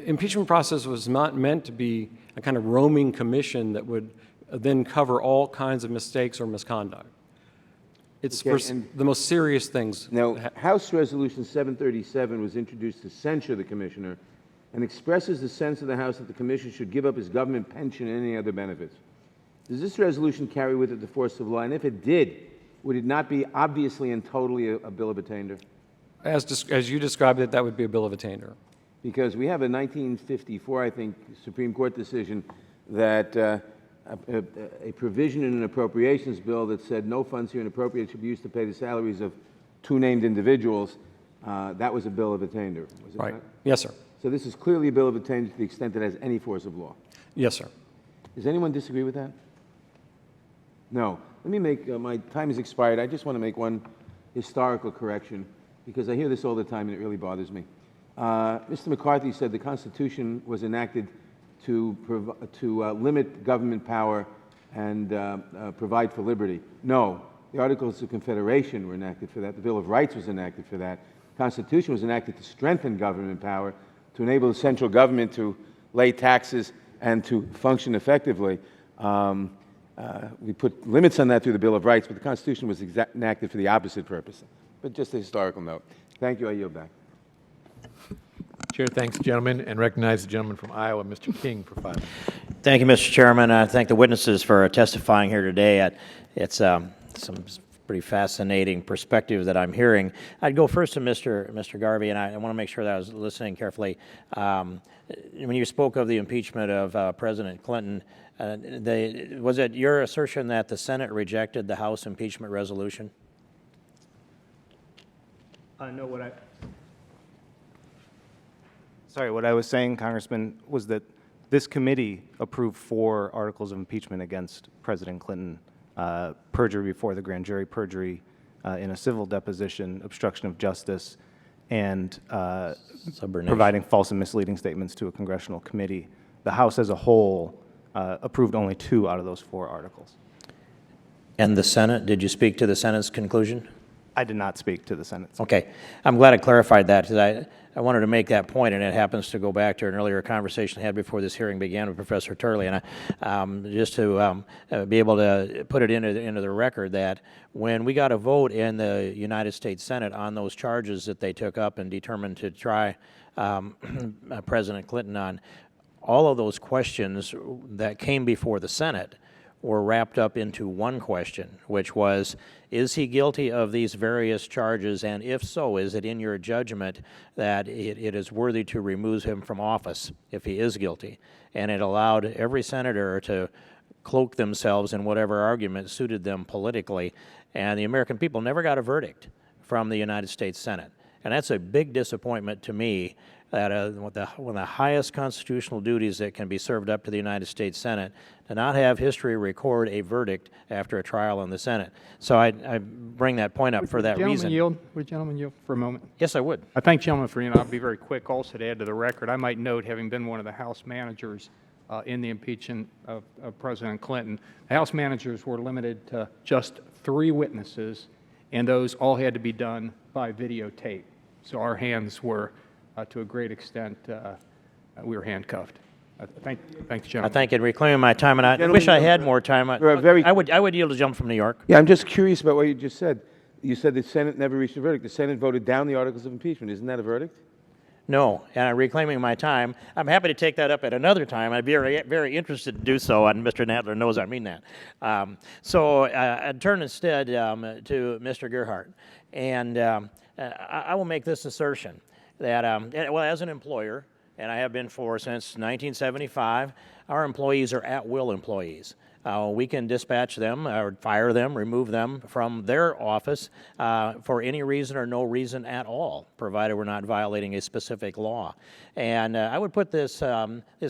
impeachment process was not meant to be a kind of roaming commission that would then cover all kinds of mistakes or misconduct. It's for the most serious things. Now, House Resolution 737 was introduced to censure the commissioner and expresses the sense of the House that the commissioner should give up his government pension and any other benefits. Does this resolution carry with it the force of law? And if it did, would it not be obviously and totally a bill of attainder? As you described it, that would be a bill of attainder. Because we have a 1954, I think, Supreme Court decision that a provision in an appropriations bill that said no funds here appropriated should be used to pay the salaries of two named individuals. That was a bill of attainder, was it Right. not? Yes, sir. So this is clearly a bill of attainder to the extent that it has any force of law. Yes, sir. Does anyone disagree with that? No. let me make, my time has expired. I just want to make one historical correction, because I hear this all the time and it really bothers me. Mr. McCarthy said the Constitution was enacted to limit government power and provide for liberty. No, the Articles of Confederation were enacted for that. The Bill of Rights was enacted for that. The Constitution was enacted to strengthen government power, to enable the central government to lay taxes and to function effectively. We put limits on that through the Bill of Rights, but the Constitution was enacted for the opposite purpose. But just a historical note. Thank you. I yield back. Chair thanks the gentleman and recognizes the gentleman from Iowa, Mr. King, for 5 minutes. Thank you, Mr. Chairman. I thank the witnesses for testifying here today. It's some pretty fascinating perspective that I'm hearing. I'd go first to Mr. Garvey, and I want to make sure that I was listening carefully. When you spoke of the impeachment of President Clinton, was it your assertion that the Senate rejected the House impeachment resolution? No, what I was saying, Congressman, was that this committee approved 4 articles of impeachment against President Clinton: perjury before the grand jury, perjury in a civil deposition, obstruction of justice, and providing false and misleading statements to a congressional committee. The House as a whole approved only 2 out of those 4 articles. And the Senate, did you speak to the Senate's conclusion? I did not speak to the Senate. Okay. I'm glad I clarified that, because I wanted to make that point, and it happens to go back to an earlier conversation I had before this hearing began with Professor Turley, and just to be able to put it into the record that when we got a vote in the United States Senate on those charges that they took up and determined to try President Clinton on, all of those questions that came before the Senate were wrapped up into one question, which was, is he guilty of these various charges, and if so, is it in your judgment that it is worthy to remove him from office if he is guilty? And it allowed every senator to cloak themselves in whatever argument suited them politically, and the American people never got a verdict from the United States Senate. And that's a big disappointment to me, that one of the highest constitutional duties that can be served up to the United States Senate, to not have history record a verdict after a trial in the Senate. So I bring that point up for that reason. Would the gentleman yield for a moment? Yes, I would. I thank the gentleman for, I'll be very quick also to add to the record. I might note, having been one of the House managers in the impeachment of President Clinton, the House managers were limited to just 3 witnesses, and those all had to be done by videotape. So our hands were, to a great extent, we were handcuffed. Thank the gentleman. I thank you for reclaiming my time, and I wish I had more time. I would yield to jump from New York. Yeah, I'm just curious about what you just said. You said the Senate never reached a verdict. The Senate voted down the articles of impeachment. Isn't that a verdict? No, and I'm reclaiming my time. I'm happy to take that up at another time. I'd be very, very interested to do so, and Mr. Nadler knows I mean that. So I'd turn instead to Mr. Gerhardt, and I will make this assertion that, well, as an employer, and I have been since 1975, our employees are at-will employees. We can dispatch them or fire them, remove them from their office for any reason or no reason at all, provided we're not violating a specific law. And I would put this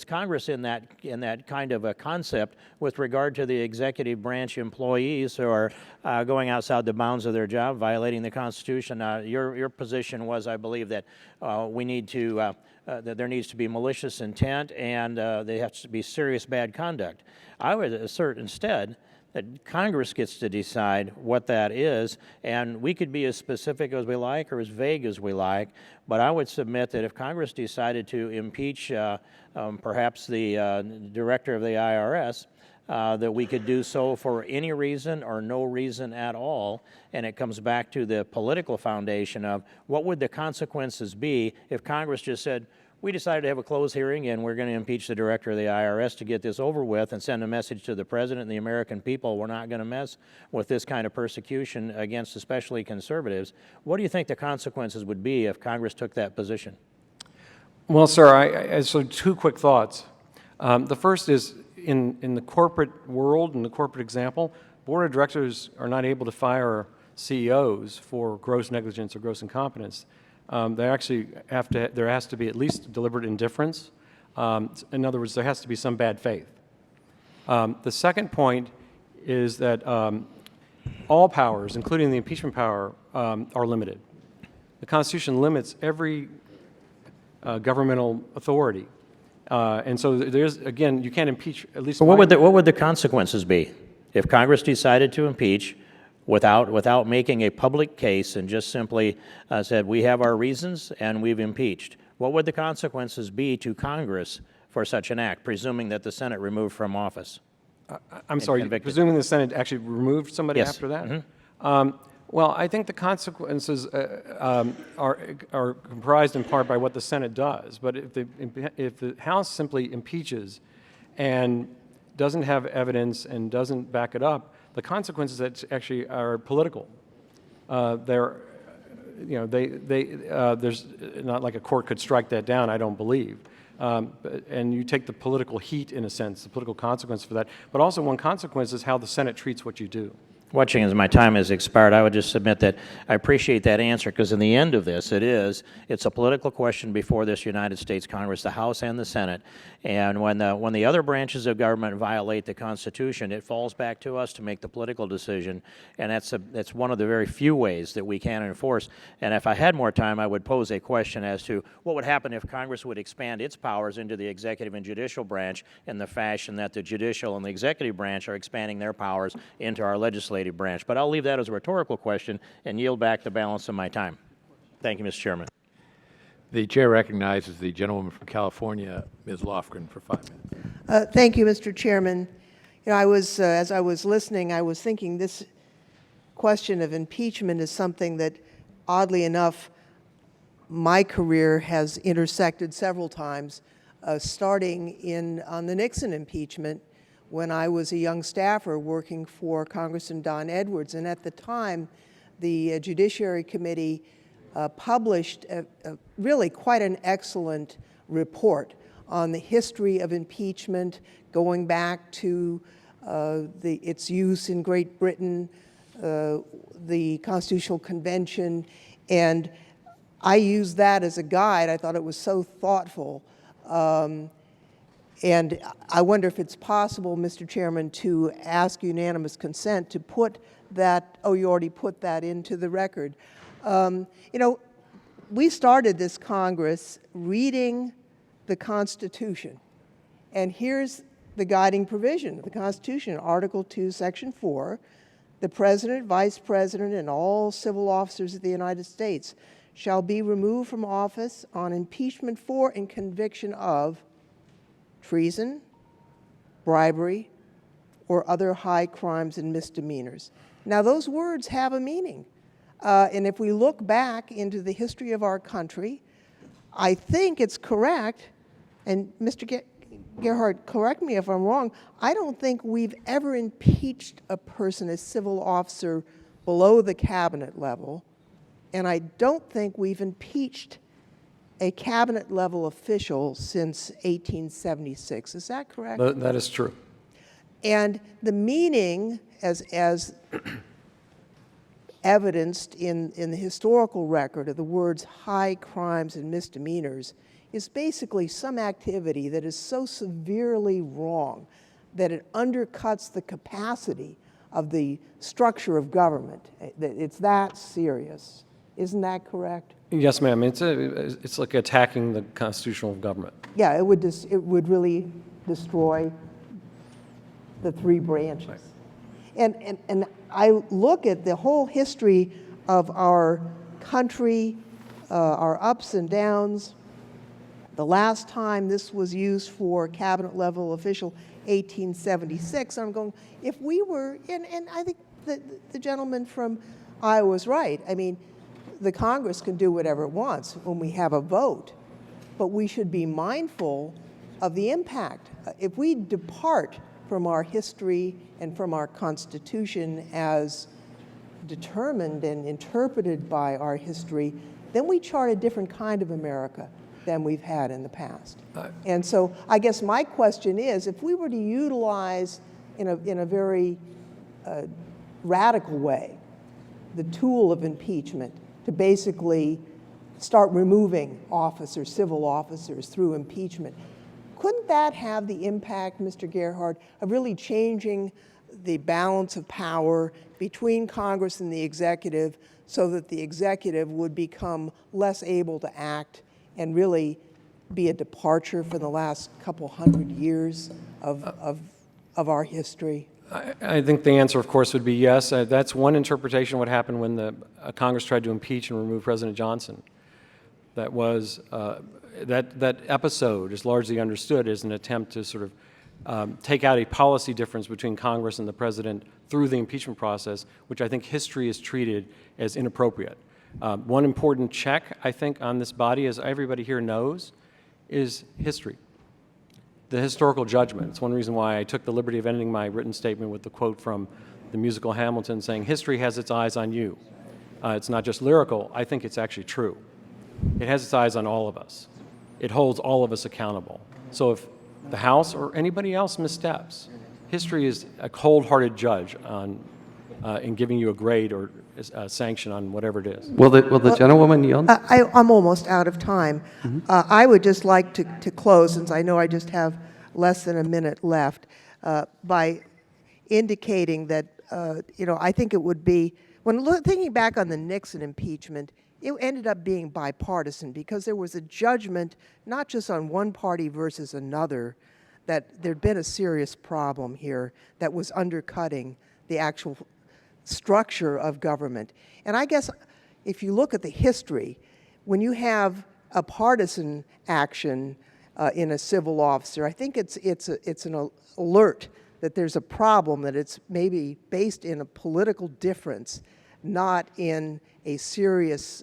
Congress in that kind of a concept with regard to the executive branch employees who are going outside the bounds of their job, violating the Constitution. Your position was, I believe, that we need to that there needs to be malicious intent and there has to be serious bad conduct. I would assert instead that Congress gets to decide what that is, and we could be as specific as we like or as vague as we like, but I would submit that if Congress decided to impeach perhaps the director of the IRS, that we could do so for any reason or no reason at all, and it comes back to the political foundation of what would the consequences be if Congress just said, we decided to have a closed hearing and we're going to impeach the director of the IRS to get this over with and send a message to the president and the American people, we're not going to mess with this kind of persecution against especially conservatives. What do you think the consequences would be if Congress took that position? Well, sir, so 2 quick thoughts. The first is, in the corporate world, in the corporate example, board of directors are not able to fire CEOs for gross negligence or gross incompetence. They actually there has to be at least deliberate indifference. In other words, there has to be some bad faith. The second point is that all powers, including the impeachment power, are limited. The Constitution limits every governmental authority. And so there's, again, you can't impeach, at least... But what would the consequences be if Congress decided to impeach without making a public case and just simply said, we have our reasons and we've impeached? What would the consequences be to Congress for such an act, presuming that the Senate removed from office? I'm sorry, convicted. presuming the Senate actually removed somebody Yes. after that? Well, I think the consequences are comprised in part by what the Senate does. But if the House simply impeaches and doesn't have evidence and doesn't back it up, the consequences actually are political. There's not like a court could strike that down, I don't believe. And you take the political heat, in a sense, the political consequence for that. But also one consequence is how the Senate treats what you do. Watching as my time has expired, I would just submit that I appreciate that answer, because in the end of this, it's a political question before this United States Congress, the House and the Senate. And when the other branches of government violate the Constitution, it falls back to us to make the political decision. And that's one of the very few ways that we can enforce. And if I had more time, I would pose a question as to what would happen if Congress would expand its powers into the executive and judicial branch in the fashion that the judicial and the executive branch are expanding their powers into our legislative branch. But I'll leave that as a rhetorical question and yield back the balance of my time. Thank you, Mr. Chairman. The chair recognizes the gentlewoman from California, Ms. Lofgren, for 5 minutes. Thank you, Mr. Chairman. You know, as I was listening, I was thinking this question of impeachment is something that, oddly enough, my career has intersected several times, starting on the Nixon impeachment, when I was a young staffer working for Congressman Don Edwards. And at the time, the Judiciary Committee published really quite an excellent report on the history of impeachment, going back to its use in Great Britain, the Constitutional Convention, and I used that as a guide. I thought it was so thoughtful. And I wonder if it's possible, Mr. Chairman, to ask unanimous consent to put that, oh, you already put that into the record. You know, we started this Congress reading the Constitution. And here's the guiding provision of the Constitution, Article 2, Section 4. The President, Vice President, and all civil officers of the United States shall be removed from office on impeachment for and conviction of treason, bribery, or other high crimes and misdemeanors. Now, those words have a meaning. And if we look back into the history of our country, I think it's correct, and Mr. Gerhardt, correct me if I'm wrong, I don't think we've ever impeached a person as civil officer below the cabinet level, and I don't think we've impeached a cabinet-level official since 1876. Is that correct? That is true. And the meaning, as evidenced in the historical record of the words high crimes and misdemeanors, is basically some activity that is so severely wrong that it undercuts the capacity of the structure of government. It's that serious. Isn't that correct? Yes, ma'am. It's like attacking the constitutional government. Yeah, it would really destroy the three branches. Right. And I look at the whole history of our country, our ups and downs. The last time this was used for cabinet level official, 1876, I'm going, if we were, and I think the gentleman from Iowa was right. I mean, the Congress can do whatever it wants when we have a vote, but we should be mindful of the impact. If we depart from our history and from our Constitution as determined and interpreted by our history, then we chart a different kind of America than we've had in the past. And so I guess my question is, if we were to utilize in a very radical way the tool of impeachment to basically start removing officers, civil officers, through impeachment, couldn't that have the impact, Mr. Gerhardt, of really changing the balance of power between Congress and the executive so that the executive would become less able to act and really be a departure from the last couple hundred years of our history? I think the answer, of course, would be yes. That's one interpretation of what happened when the Congress tried to impeach and remove President Johnson. That was that episode is largely understood as an attempt to sort of take out a policy difference between Congress and the president through the impeachment process, which I think history has treated as inappropriate. One important check, I think, on this body, as everybody here knows, is history. The historical judgment. It's one reason why I took the liberty of ending my written statement with the quote from the musical Hamilton saying, "History has its eyes on you." It's not just lyrical. I think it's actually true. It has its eyes on all of us. It holds all of us accountable. So if the House or anybody else missteps, history is a cold-hearted judge on, in giving you a grade or a sanction on whatever it is. Will the gentlewoman yield? I'm almost out of time. I would just like to close, since I know I just have less than a minute left, by indicating that, I think it would be, when thinking back on the Nixon impeachment, it ended up being bipartisan because there was a judgment, not just on one party versus another, that there'd been a serious problem here that was undercutting the actual structure of government. And I guess if you look at the history, when you have a partisan action in a civil officer, I think it's an alert that there's a problem, that it's maybe based in a political difference, not in a serious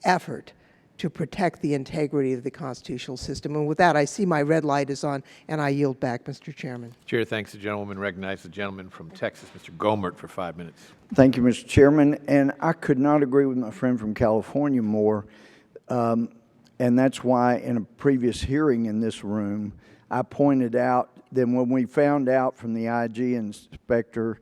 effort to protect the integrity of the constitutional system. And with that, I see my red light is on, and I yield back, Mr. Chairman. Chair thanks the gentleman. Recognize the gentleman from Texas, Mr. Gomert, for 5 minutes. Thank you, Mr. Chairman. And I could not agree with my friend from California more. And that's why in a previous hearing in this room, I pointed out that when we found out from the IG inspector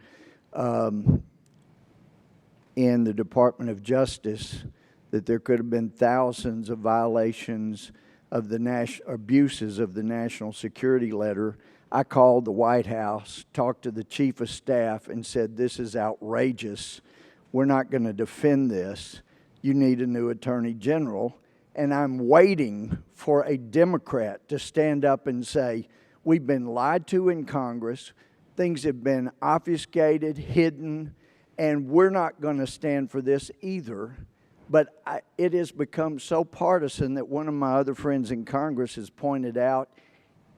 in the Department of Justice that there could have been thousands of violations of the abuses of the national security letter, I called the White House, talked to the chief of staff, and said, "This is outrageous. We're not going to defend this. You need a new attorney general." And I'm waiting for a Democrat to stand up and say, "We've been lied to in Congress. Things have been obfuscated, hidden, and we're not going to stand for this either." But it has become so partisan that one of my other friends in Congress has pointed out,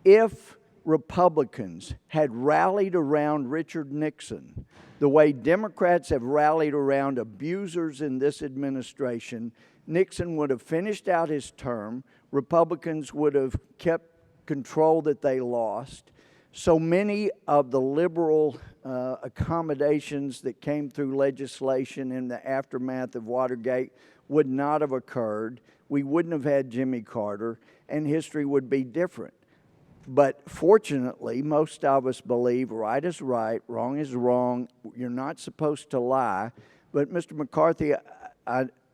if Republicans had rallied around Richard Nixon the way Democrats have rallied around abusers in this administration, Nixon would have finished out his term, Republicans would have kept control that they lost. So many of the liberal accommodations that came through legislation in the aftermath of Watergate would not have occurred. We wouldn't have had Jimmy Carter, and history would be different. But fortunately, most of us believe right is right, wrong is wrong. You're not supposed to lie. But Mr. McCarthy,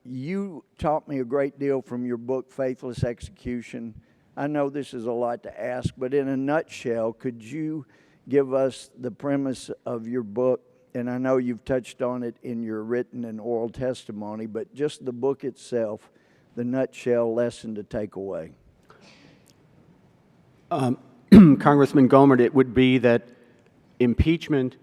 you taught me a great deal from your book, Faithless Execution. I know this is a lot to ask, but in a nutshell, could you give us the premise of your book? And I know you've touched on it in your written and oral testimony, but just the book itself, the nutshell lesson to take away. Congressman Gomert, it would be that impeachment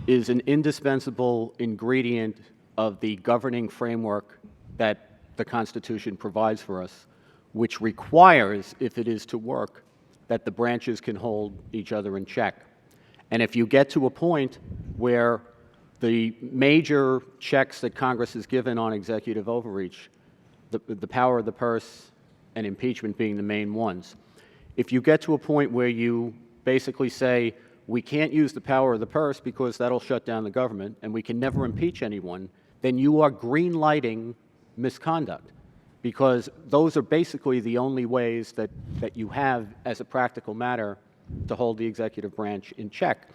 is an indispensable ingredient of the governing framework that the Constitution provides for us, which requires, if it is to work, that the branches can hold each other in check. And if you get to a point where the major checks that Congress has given on executive overreach, the power of the purse and impeachment being the main ones, if you get to a point where you basically say, we can't use the power of the purse because that'll shut down the government and we can never impeach anyone, then you are green-lighting misconduct, because those are basically the only ways that you have, as a practical matter, to hold the executive branch in check.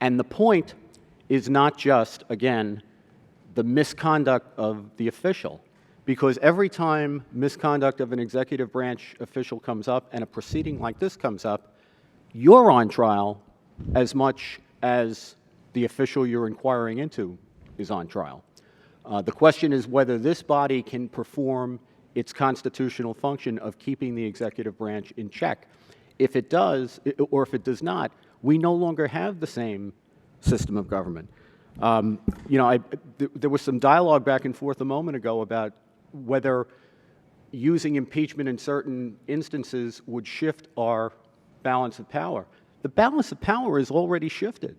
And the point is not just, again, the misconduct of the official, because every time misconduct of an executive branch official comes up and a proceeding like this comes up, you're on trial as much as the official you're inquiring into is on trial. The question is whether this body can perform its constitutional function of keeping the executive branch in check. If it does, or if it does not, we no longer have the same system of government. There was some dialogue back and forth a moment ago about whether using impeachment in certain instances would shift our balance of power. The balance of power is already shifted.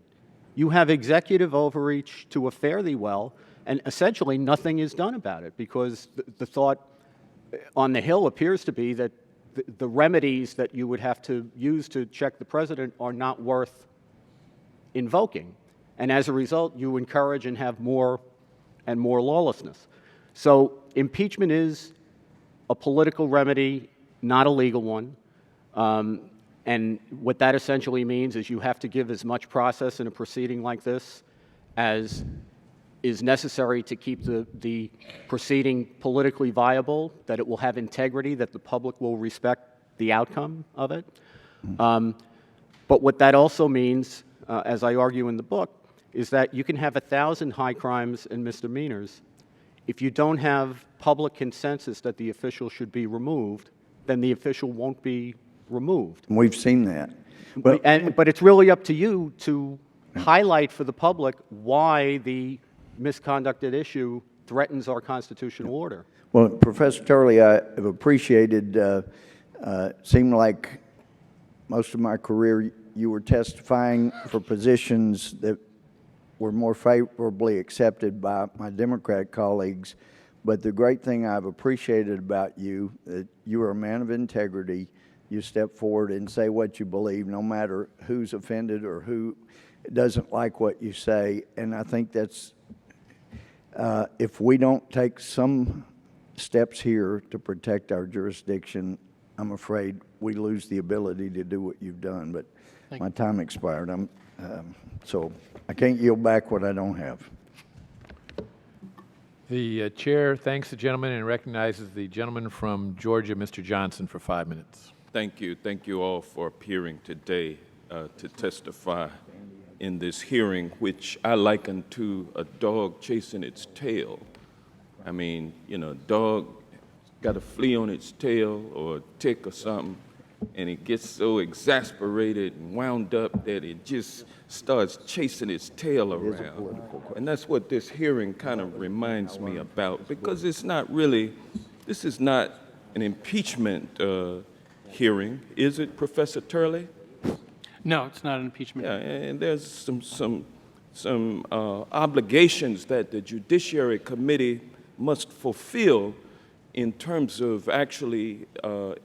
You have executive overreach to a fare thee well, and essentially nothing is done about it because the thought on the Hill appears to be that the remedies that you would have to use to check the president are not worth invoking. And as a result, you encourage and have more and more lawlessness. So impeachment is a political remedy, not a legal one. And what that essentially means is you have to give as much process in a proceeding like this as is necessary to keep the proceeding politically viable, that it will have integrity, that the public will respect the outcome of it. But what that also means, as I argue in the book, is that you can have 1,000 high crimes and misdemeanors. If you don't have public consensus that the official should be removed, then the official won't be removed. We've seen that. But it's really up to you to highlight for the public why the misconduct at issue threatens our constitutional order. Well, Professor Turley, I have appreciated, seemed like most of my career you were testifying for positions that were more favorably accepted by my Democratic colleagues. But the great thing I've appreciated about you, that you are a man of integrity. You step forward and say what you believe, no matter who's offended or who doesn't like what you say. And I think that's, if we don't take some steps here to protect our jurisdiction, I'm afraid we lose the ability to do what you've done. But my time expired. So I can't yield back what I don't have. The chair thanks the gentleman and recognizes the gentleman from Georgia, Mr. Johnson, for 5 minutes. Thank you. Thank you all for appearing today to testify in this hearing, which I liken to a dog chasing its tail. I mean, you know, a dog got a flea on its tail or a tick or something, and it gets so exasperated and wound up that it just starts chasing its tail around. And that's what this hearing kind of reminds me about, because it's not really, this is not an impeachment hearing, is it, Professor Turley? No, it's not an impeachment. Yeah, and there's some obligations that the Judiciary Committee must fulfill in terms of actually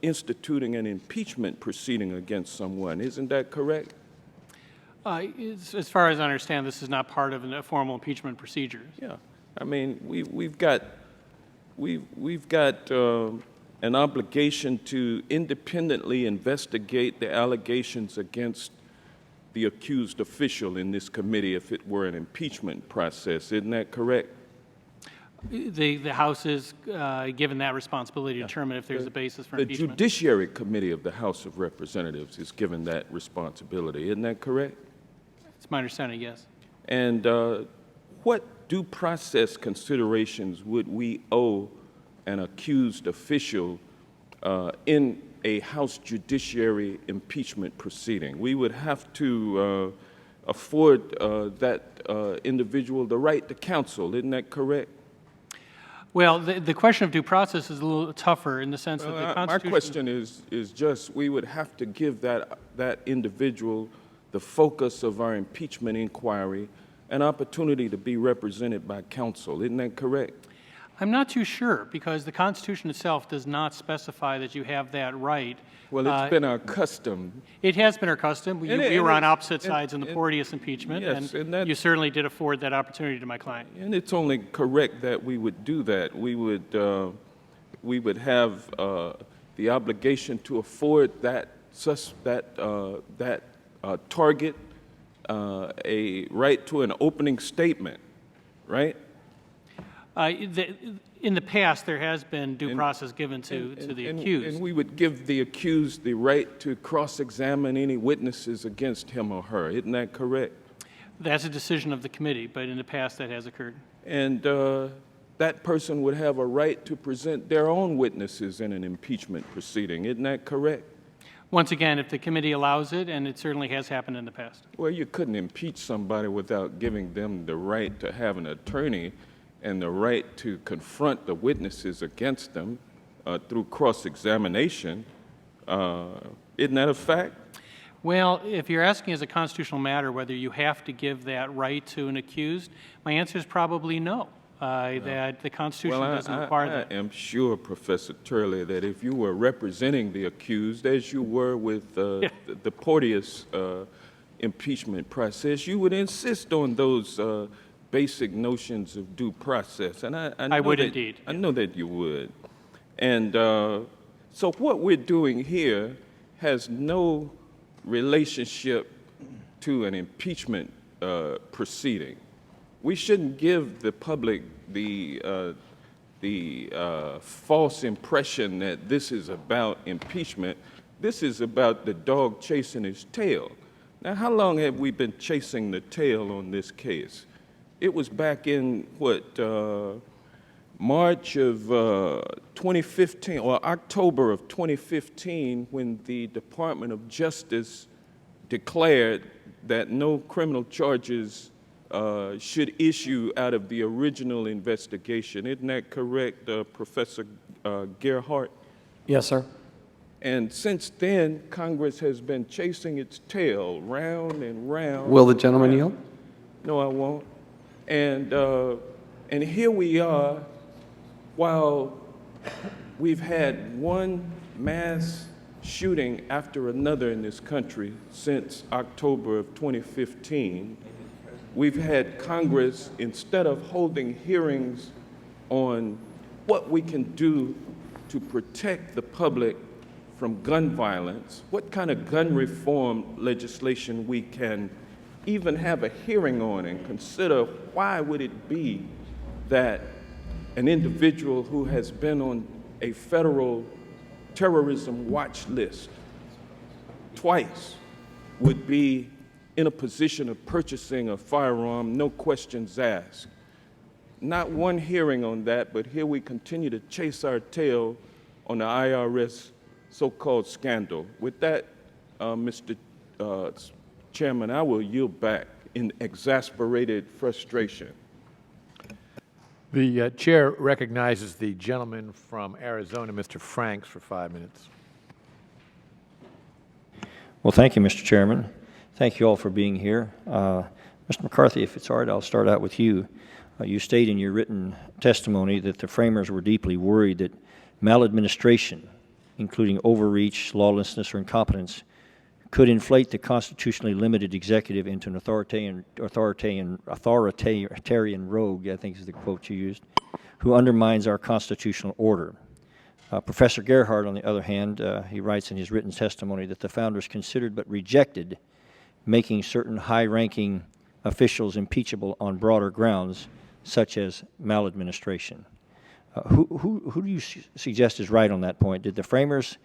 instituting an impeachment proceeding against someone. Isn't that correct? As far as I understand, this is not part of a formal impeachment procedure. Yeah, I mean, we've got an obligation to independently investigate the allegations against the accused official in this committee if it were an impeachment process. Isn't that correct? The House is given that responsibility to determine if there's a basis for impeachment. The Judiciary Committee of the House of Representatives is given that responsibility. Isn't that correct? It's my understanding, yes. And what due process considerations would we owe an accused official in a House Judiciary impeachment proceeding? We would have to afford that individual the right to counsel. Isn't that correct? Well, the question of due process is a little tougher in the sense that the Constitution... My question is just we would have to give that individual the focus of our impeachment inquiry, an opportunity to be represented by counsel. Isn't that correct? I'm not too sure, because the Constitution itself does not specify that you have that right. Well, it's been our custom. It has been our custom. We were on opposite sides in the Porteous impeachment, yes, and you certainly did afford that opportunity to my client. And it's only correct that we would do that. We would have the obligation to afford that target a right to an opening statement, right? In the past, there has been due process given to the accused. And we would give the accused the right to cross-examine any witnesses against him or her. Isn't that correct? That's a decision of the committee, but in the past that has occurred. And that person would have a right to present their own witnesses in an impeachment proceeding. Isn't that correct? Once again, if the committee allows it, and it certainly has happened in the past. Well, you couldn't impeach somebody without giving them the right to have an attorney and the right to confront the witnesses against them through cross-examination. Isn't that a fact? Well, if you're asking as a constitutional matter whether you have to give that right to an accused, my answer is probably no. That the Constitution doesn't require that. I am sure, Professor Turley, that if you were representing the accused, as you were with the Porteous impeachment process, you would insist on those basic notions of due process. And I would indeed. I know that you would. And so what we're doing here has no relationship to an impeachment proceeding. We shouldn't give the public the false impression that this is about impeachment. This is about the dog chasing his tail. Now, how long have we been chasing the tail on this case? It was back in, March of 2015, or October of 2015, when the Department of Justice declared that no criminal charges should issue out of the original investigation. Isn't that correct, Professor Gerhardt? Yes, sir. And since then, Congress has been chasing its tail round and round. Will the gentleman yield? No, I won't. And here we are, while we've had one mass shooting after another in this country since October of 2015. We've had Congress, instead of holding hearings on what we can do to protect the public from gun violence, what kind of gun reform legislation we can even have a hearing on, and consider why would it be that an individual who has been on a federal terrorism watch list twice would be in a position of purchasing a firearm, no questions asked. Not one hearing on that, but here we continue to chase our tail on the IRS so-called scandal. With that, Mr. Chairman, I will yield back in exasperated frustration. The chair recognizes the gentleman from Arizona, Mr. Franks, for 5 minutes. Well, thank you, Mr. Chairman. Thank you all for being here. Mr. McCarthy, if it's all right, I'll start out with you. You state in your written testimony that the framers were deeply worried that maladministration, including overreach, lawlessness, or incompetence, could inflate the constitutionally limited executive into an authoritarian rogue, I think is the quote you used, who undermines our constitutional order. Professor Gerhardt, on the other hand, he writes in his written testimony that the founders considered but rejected making certain high-ranking officials impeachable on broader grounds, such as maladministration. Who do you suggest is right on that point? Did the framers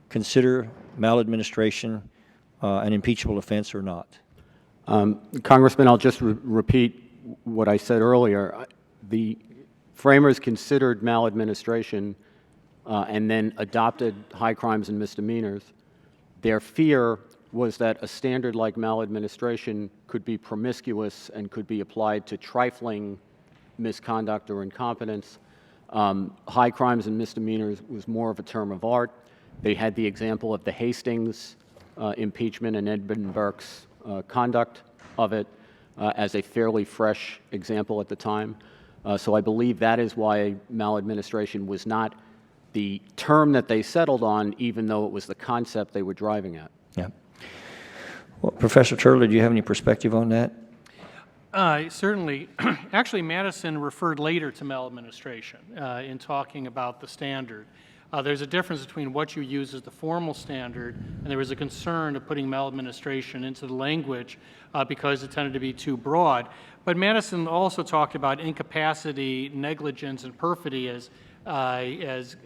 consider maladministration an impeachable offense or not? Congressman, I'll just repeat what I said earlier. The framers considered maladministration and then adopted high crimes and misdemeanors. Their fear was that a standard like maladministration could be promiscuous and could be applied to trifling misconduct or incompetence. High crimes and misdemeanors was more of a term of art. They had the example of the Hastings impeachment and Edmund Burke's conduct of it as a fairly fresh example at the time. So I believe that is why maladministration was not the term that they settled on, even though it was the concept they were driving at. Yeah. Well, Professor Turley, do you have any perspective on that? Certainly. Actually, Madison referred later to maladministration in talking about the standard. There's a difference between what you use as the formal standard, and there was a concern of putting maladministration into the language because it tended to be too broad. But Madison also talked about incapacity, negligence, and perfidy as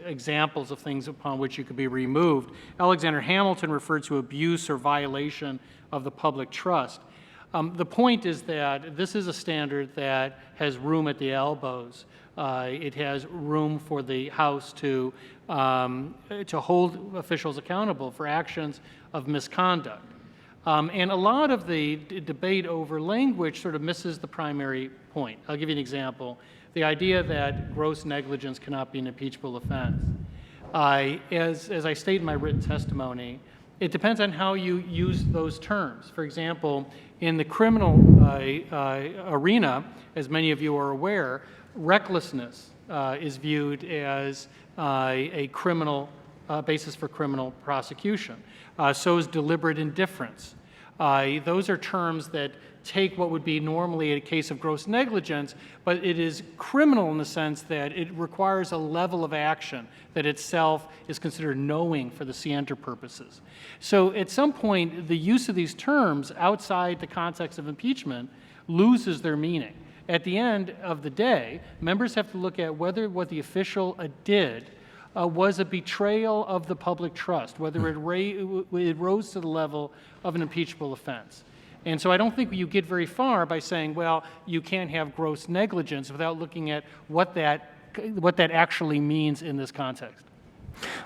examples of things upon which you could be removed. Alexander Hamilton referred to abuse or violation of the public trust. The point is that this is a standard that has room at the elbows. It has room for the House to hold officials accountable for actions of misconduct. And a lot of the debate over language sort of misses the primary point. I'll give you an example. The idea that gross negligence cannot be an impeachable offense. As I state in my written testimony, it depends on how you use those terms. For example, in the criminal arena, as many of you are aware, recklessness is viewed as a criminal basis for criminal prosecution. So is deliberate indifference. Those are terms that take what would be normally a case of gross negligence, but it is criminal in the sense that it requires a level of action that itself is considered knowing for the scienter purposes. So at some point, the use of these terms outside the context of impeachment loses their meaning. At the end of the day, members have to look at whether what the official did was a betrayal of the public trust, whether it rose to the level of an impeachable offense. And so I don't think you get very far by saying, well, you can't have gross negligence without looking at what that actually means in this context.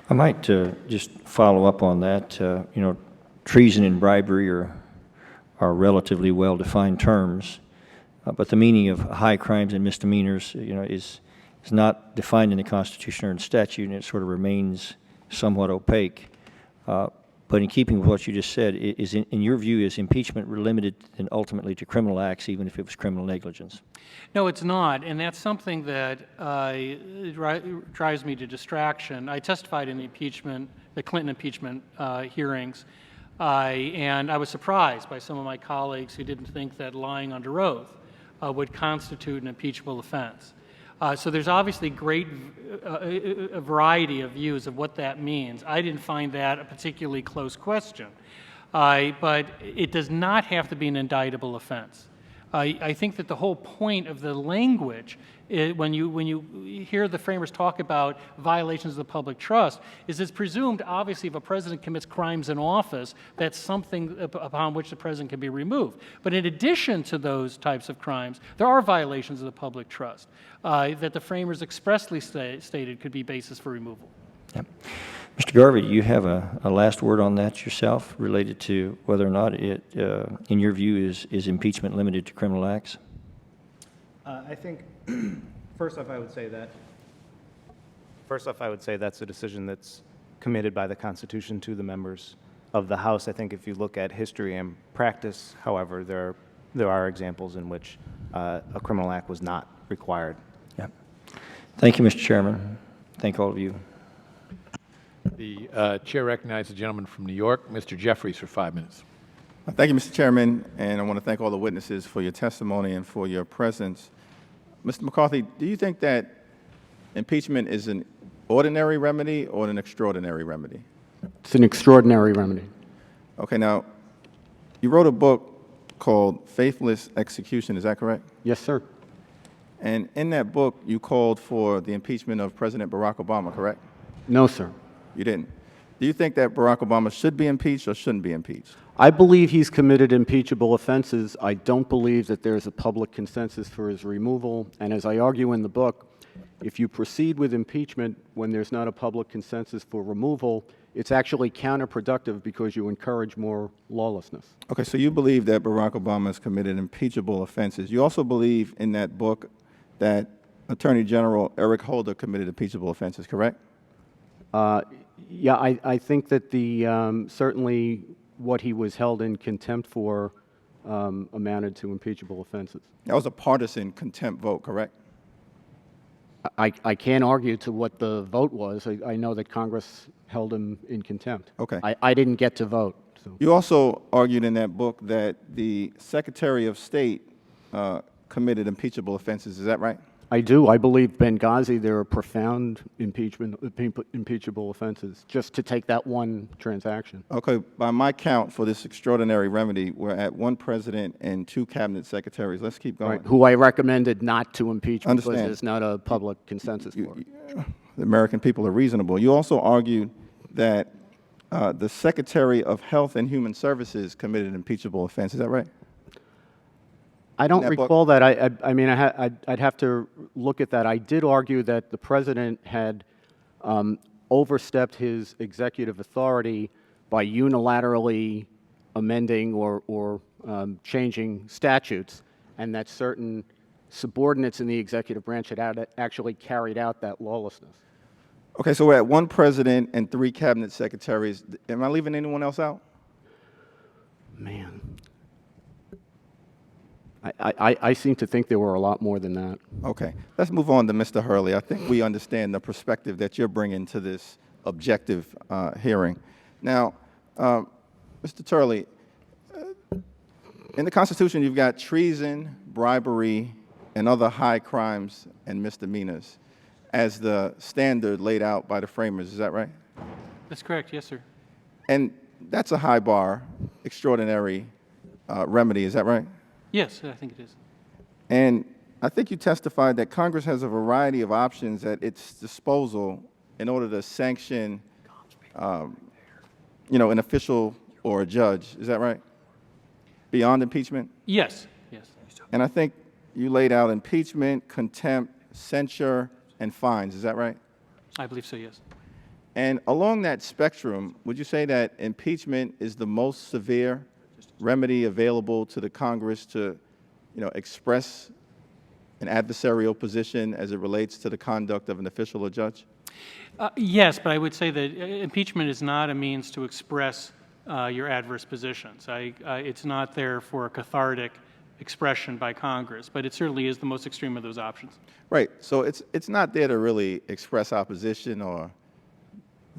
I might just follow up on that. Treason and bribery are relatively well-defined terms, but the meaning of high crimes and misdemeanors, is not defined in the Constitution or in statute, and it sort of remains somewhat opaque. But in keeping with what you just said, in your view, is impeachment limited and ultimately to criminal acts, even if it was criminal negligence? No, it's not, and that's something that drives me to distraction. I testified in the Clinton impeachment hearings, and I was surprised by some of my colleagues who didn't think that lying under oath would constitute an impeachable offense. So there's obviously a variety of views of what that means. I didn't find that a particularly close question, but it does not have to be an indictable offense. I think that the whole point of the language, when you hear the framers talk about violations of the public trust, is it's presumed, obviously, if a president commits crimes in office, that's something upon which the president can be removed. But in addition to those types of crimes, there are violations of the public trust that the framers expressly stated could be basis for removal. Yep. Mr. Garvey, do you have a last word on that yourself, related to whether or not it, in your view, is impeachment limited to criminal acts? I think, first off, I would say that's a decision that's committed by the Constitution to the members of the House. I think if you look at history and practice, however, there are examples in which a criminal act was not required. Yeah. Thank you, Mr. Chairman. Thank all of you. The chair recognizes the gentleman from New York, Mr. Jeffries, for 5 minutes. Thank you, Mr. Chairman, and I want to thank all the witnesses for your testimony and for your presence. Mr. McCarthy, do you think that impeachment is an ordinary remedy or an extraordinary remedy? It's an extraordinary remedy. Okay, now, you wrote a book called Faithless Execution, is that correct? Yes, sir. And in that book, you called for the impeachment of President Barack Obama, correct? No, sir. You didn't. Do you think that Barack Obama should be impeached or shouldn't be impeached? I believe he's committed impeachable offenses. I don't believe that there's a public consensus for his removal. And as I argue in the book, if you proceed with impeachment when there's not a public consensus for removal, it's actually counterproductive because you encourage more lawlessness. Okay, so you believe that Barack Obama has committed impeachable offenses. You also believe in that book that Attorney General Eric Holder committed impeachable offenses, correct? Yeah, I think that certainly what he was held in contempt for amounted to impeachable offenses. That was a partisan contempt vote, correct? I can't argue to what the vote was. I know that Congress held him in contempt. Okay. I didn't get to vote. So. You also argued in that book that the Secretary of State committed impeachable offenses. Is that right? I do. I believe Benghazi, there are profound impeachable offenses, just to take that one transaction. Okay, by my count for this extraordinary remedy, we're at 1 president and 2 cabinet secretaries. Let's keep going. Right, who I recommended not to impeach because Understand. there's not a public consensus for it. The American people are reasonable. You also argued that the Secretary of Health and Human Services committed an impeachable offense. Is that right? I don't that book? recall that. I mean, I'd have to look at that. I did argue that the president had overstepped his executive authority by unilaterally amending or changing statutes, and that certain subordinates in the executive branch had actually carried out that lawlessness. Okay, so we're at 1 president and 3 cabinet secretaries. Am I leaving anyone else out? Man. I seem to think there were a lot more than that. Okay, let's move on to Mr. Hurley. I think we understand the perspective that you're bringing to this objective hearing. Now, Mr. Turley, in the Constitution, you've got treason, bribery, and other high crimes and misdemeanors as the standard laid out by the framers. Is that right? That's correct, yes, sir. And that's a high bar, extraordinary remedy. Is that right? Yes, I think it is. And I think you testified that Congress has a variety of options at its disposal in order to sanction, an official or a judge. Is that right? Beyond impeachment? Yes, yes. And I think you laid out impeachment, contempt, censure, and fines. Is that right? I believe so, yes. And along that spectrum, would you say that impeachment is the most severe remedy available to the Congress to, express an adversarial position as it relates to the conduct of an official or judge? Yes, but I would say that impeachment is not a means to express your adverse positions. It's not there for a cathartic expression by Congress, but it certainly is the most extreme of those options. Right. So it's not there to really express opposition or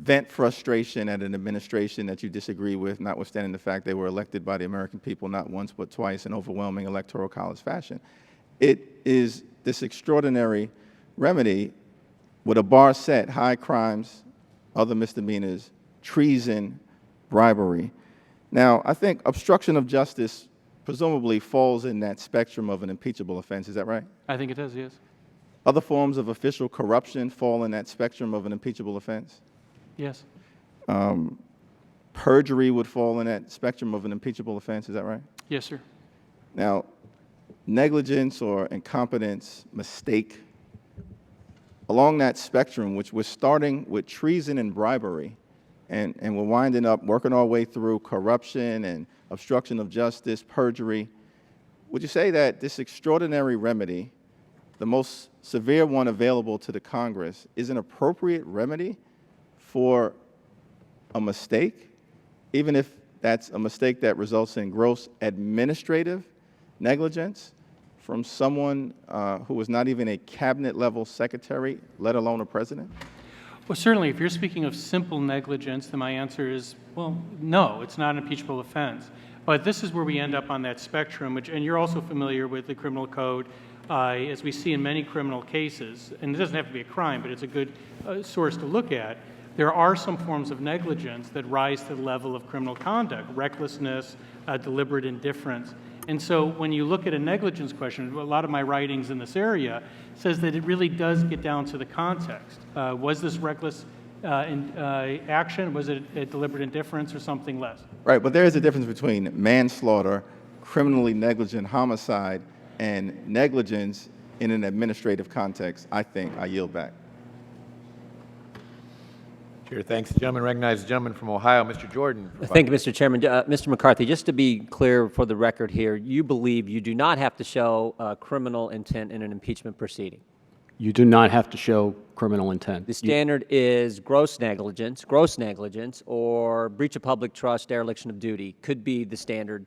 vent frustration at an administration that you disagree with, notwithstanding the fact they were elected by the American people not once but twice in overwhelming electoral college fashion. It is this extraordinary remedy with a bar set, high crimes, other misdemeanors, treason, bribery. Now, I think obstruction of justice presumably falls in that spectrum of an impeachable offense. Is that right? I think it does, yes. Other forms of official corruption fall in that spectrum of an impeachable offense? Yes. Perjury would fall in that spectrum of an impeachable offense. Is that right? Yes, sir. Now, negligence or incompetence, mistake, along that spectrum, which we're starting with treason and bribery, and we're winding up working our way through corruption and obstruction of justice, perjury, would you say that this extraordinary remedy, the most severe one available to the Congress, is an appropriate remedy for a mistake, even if that's a mistake that results in gross administrative negligence from someone who was not even a cabinet-level secretary, let alone a president? Well, certainly, if you're speaking of simple negligence, then my answer is, well, no, it's not an impeachable offense. But this is where we end up on that spectrum, and you're also familiar with the criminal code, as we see in many criminal cases, and it doesn't have to be a crime, but it's a good source to look at. There are some forms of negligence that rise to the level of criminal conduct, recklessness, deliberate indifference. And so when you look at a negligence question, a lot of my writings in this area says that it really does get down to the context. Was this reckless action? Was it a deliberate indifference or something less? Right, but there is a difference between manslaughter, criminally negligent homicide, and negligence in an administrative context. I think I yield back. Chair, thanks. The gentleman recognizes the gentleman from Ohio, Mr. Jordan. Thank you, Mr. Chairman. Mr. McCarthy, just to be clear for the record here, you believe you do not have to show criminal intent in an impeachment proceeding? You do not have to show criminal intent. The standard is gross negligence, or breach of public trust, dereliction of duty could be the standard,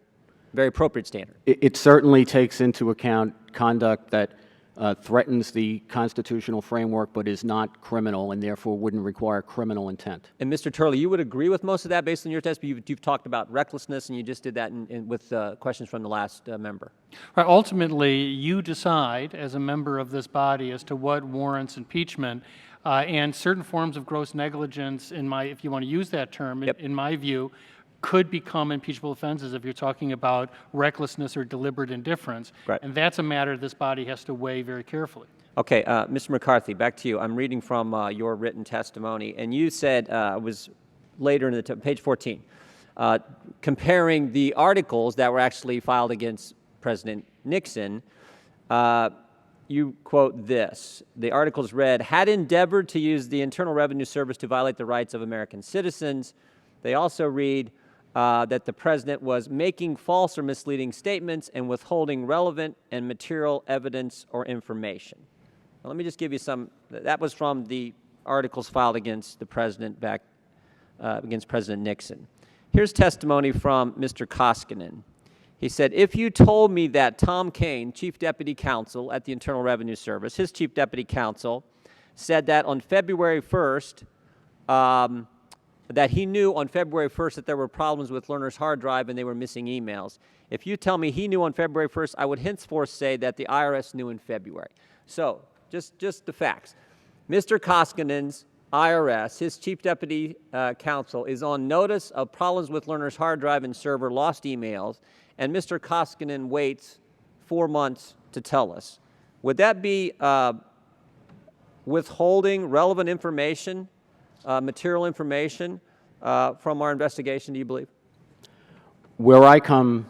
very appropriate standard. It certainly takes into account conduct that threatens the constitutional framework but is not criminal and therefore wouldn't require criminal intent. And Mr. Turley, you would agree with most of that based on your test, but you've talked about recklessness, and you just did that with questions from the last member. Right, ultimately, you decide as a member of this body as to what warrants impeachment, and certain forms of gross negligence, if you want to use that term, in my view, could become impeachable offenses if you're talking about recklessness or deliberate indifference. Right. And that's a matter this body has to weigh very carefully. Okay, Mr. McCarthy, back to you. I'm reading from your written testimony, and you said, it was later in page 14, comparing the articles that were actually filed against President Nixon, you quote this. The articles read, had endeavored to use the Internal Revenue Service to violate the rights of American citizens. They also read that the president was making false or misleading statements and withholding relevant and material evidence or information. Now, let me just give you some. That was from the articles filed against the president against President Nixon. Here's testimony from Mr. Koskinen. He said, if you told me that Tom Kane, Chief Deputy Counsel at the Internal Revenue Service, his Chief Deputy Counsel, said that on February 1st, that he knew on February 1st that there were problems with Lerner's hard drive and they were missing emails. If you tell me he knew on February 1st, I would henceforth say that the IRS knew in February. So, just the facts. Mr. Koskinen's IRS, his Chief Deputy Counsel, is on notice of problems with Lerner's hard drive and server, lost emails, and Mr. Koskinen waits 4 months to tell us. Would that be withholding relevant information, material information from our investigation, do you believe? Where I come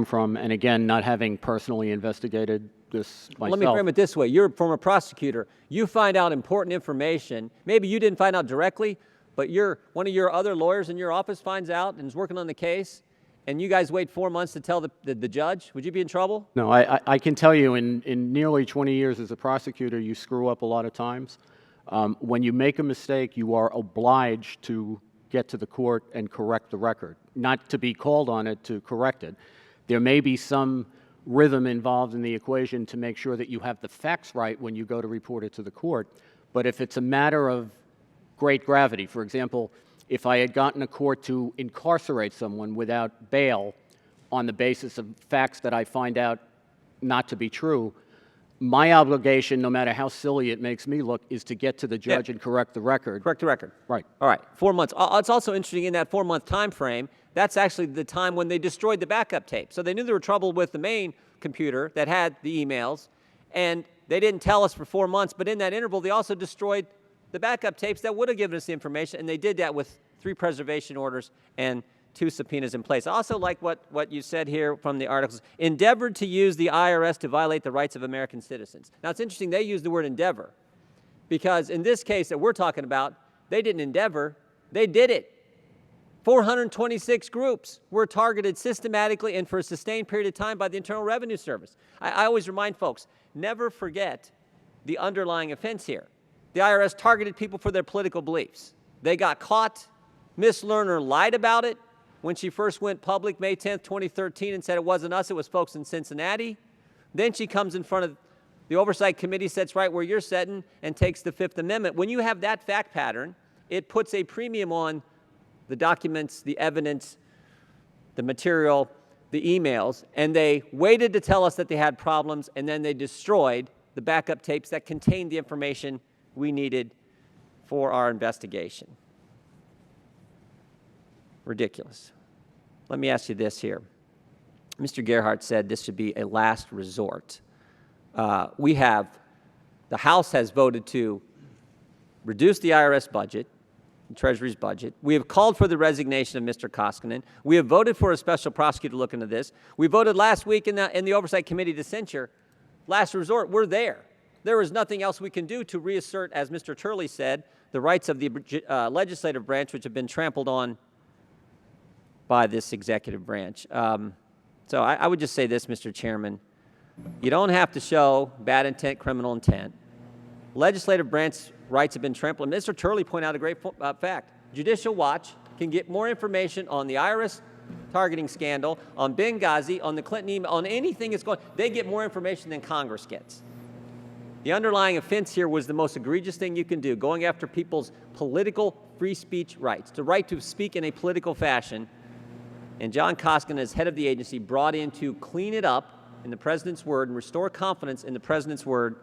from, and again, not having personally investigated this myself. Let me frame it this way. You're a former prosecutor. You find out important information. Maybe you didn't find out directly, but one of your other lawyers in your office finds out and is working on the case, and you guys wait 4 months to tell the judge. Would you be in trouble? No, I can tell you in nearly 20 years as a prosecutor, you screw up a lot of times. When you make a mistake, you are obliged to get to the court and correct the record, not to be called on it to correct it. There may be some rhythm involved in the equation to make sure that you have the facts right when you go to report it to the court. But if it's a matter of great gravity, for example, if I had gotten a court to incarcerate someone without bail on the basis of facts that I find out not to be true, my obligation, no matter how silly it makes me look, is to get to the judge and correct the record. Correct the record. Right. All right, 4 months. It's also interesting in that 4 month time frame, that's actually the time when they destroyed the backup tape. So they knew there were trouble with the main computer that had the emails, and they didn't tell us for 4 months, but in that interval, they also destroyed the backup tapes that would have given us the information, and they did that with 3 preservation orders and 2 subpoenas in place. I also like what you said here from the articles. Endeavored to use the IRS to violate the rights of American citizens. Now, it's interesting they used the word endeavor, because in this case that we're talking about, they didn't endeavor, they did it. 426 groups were targeted systematically and for a sustained period of time by the Internal Revenue Service. I always remind folks, never forget the underlying offense here. The IRS targeted people for their political beliefs. They got caught. Ms. Lerner lied about it when she first went public May 10th, 2013, and said it wasn't us, it was folks in Cincinnati. Then she comes in front of the Oversight Committee, sits right where you're sitting, and takes the Fifth Amendment. When you have that fact pattern, it puts a premium on the documents, the evidence, the material, the emails, and they waited to tell us that they had problems, and then they destroyed the backup tapes that contained the information we needed for our investigation. Ridiculous. Let me ask you this here. Mr. Gerhardt said this should be a last resort. The House has voted to reduce the IRS budget, the Treasury's budget. We have called for the resignation of Mr. Koskinen. We have voted for a special prosecutor to look into this. We voted last week in the Oversight Committee to censure. Last resort, we're there. There is nothing else we can do to reassert, as Mr. Turley said, the rights of the legislative branch, which have been trampled on by this executive branch. So I would just say this, Mr. Chairman. You don't have to show bad intent, criminal intent. Legislative branch rights have been trampled. And Mr. Turley pointed out a great fact. Judicial Watch can get more information on the IRS targeting scandal, on Benghazi, on the Clinton email, on anything that's going, they get more information than Congress gets. The underlying offense here was the most egregious thing you can do, going after people's political free speech rights, the right to speak in a political fashion. And John Koskinen, as head of the agency, brought in to clean it up in the President's word and restore confidence in the President's word,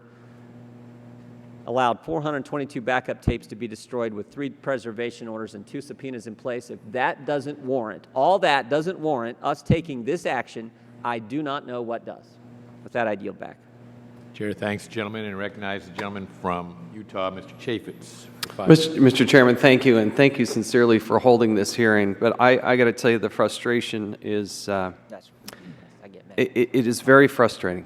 allowed 422 backup tapes to be destroyed with 3 preservation orders and 2 subpoenas in place. If that doesn't warrant, all that doesn't warrant us taking this action, I do not know what does. With that, I'd yield back. Chair thanks the gentleman and recognize the gentleman from Utah, Mr. Chaffetz. Mr. Chairman, thank you, and thank you sincerely for holding this hearing. But I got to tell you, the frustration is I get mad. it is very frustrating.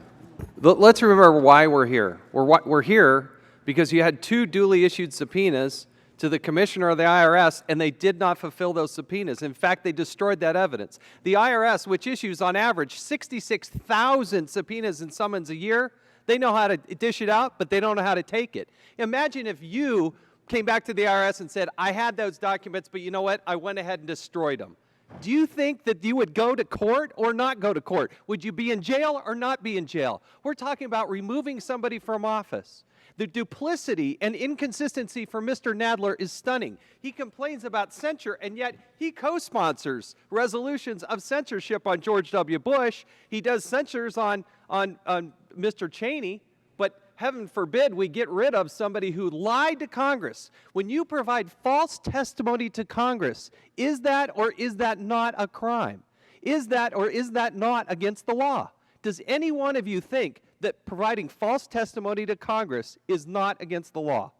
Let's remember why we're here. We're here because you had 2 duly issued subpoenas to the Commissioner of the IRS, and they did not fulfill those subpoenas. In fact, they destroyed that evidence. The IRS, which issues on average 66,000 subpoenas and summons a year, they know how to dish it out, but they don't know how to take it. Imagine if you came back to the IRS and said, I had those documents, but you know what? I went ahead and destroyed them. Do you think that you would go to court or not go to court? Would you be in jail or not be in jail? We're talking about removing somebody from office. The duplicity and inconsistency for Mr. Nadler is stunning. He complains about censure, and yet he co-sponsors resolutions of censorship on George W. Bush. He does censures on Mr. Cheney, but heaven forbid we get rid of somebody who lied to Congress. When you provide false testimony to Congress, is that or is that not a crime? Is that or is that not against the law? Does any one of you think that providing false testimony to Congress is not against the law?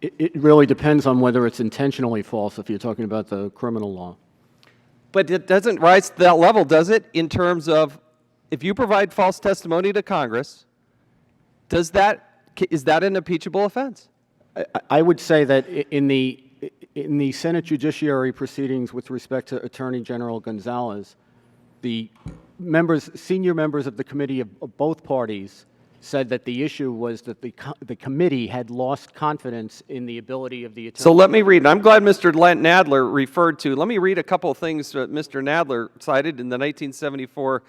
It really depends on whether it's intentionally false if you're talking about the criminal law. But it doesn't rise to that level, does it, in terms of if you provide false testimony to Congress, is that an impeachable offense? I would say that in the Senate Judiciary proceedings with respect to Attorney General Gonzalez, the senior members of the committee of both parties said that the issue was that the committee had lost confidence in the ability of the attorney. So let me read. I'm glad Mr. Nadler referred to. Let me read a couple of things that Mr. Nadler cited in the 1974.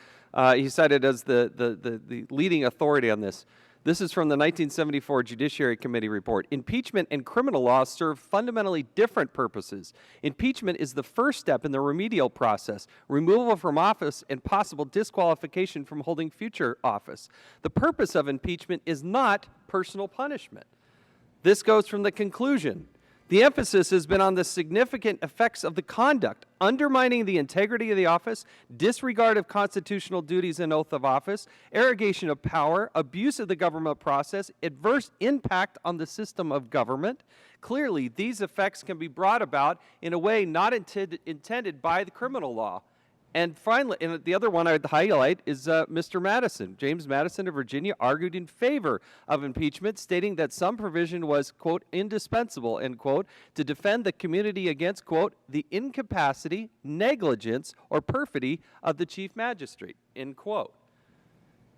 He cited as the leading authority on this. This is from the 1974 Judiciary Committee report. Impeachment and criminal law serve fundamentally different purposes. Impeachment is the first step in the remedial process, removal from office and possible disqualification from holding future office. The purpose of impeachment is not personal punishment. This goes from the conclusion. The emphasis has been on the significant effects of the conduct, undermining the integrity of the office, disregard of constitutional duties and oath of office, arrogation of power, abuse of the government process, adverse impact on the system of government. Clearly, these effects can be brought about in a way not intended by the criminal law. And finally, and the other one I'd highlight is Mr. Madison. James Madison of Virginia argued in favor of impeachment, stating that some provision was, quote, indispensable, end quote, to defend the community against, quote, the incapacity, negligence, or perfidy of the chief magistrate, end quote.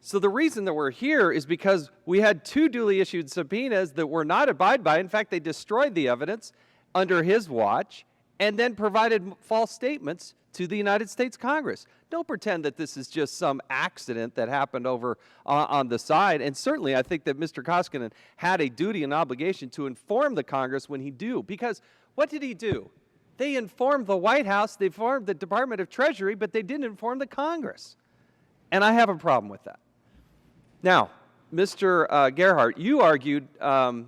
So the reason that we're here is because we had 2 duly issued subpoenas that were not abided by. In fact, they destroyed the evidence under his watch and then provided false statements to the United States Congress. Don't pretend that this is just some accident that happened over on the side. And certainly I think that Mr. Koskinen had a duty and obligation to inform the Congress when he do. Because what did he do? They informed the White House, they informed the Department of Treasury, but they didn't inform the Congress. And I have a problem with that. Now, Mr. Gerhardt, you argued that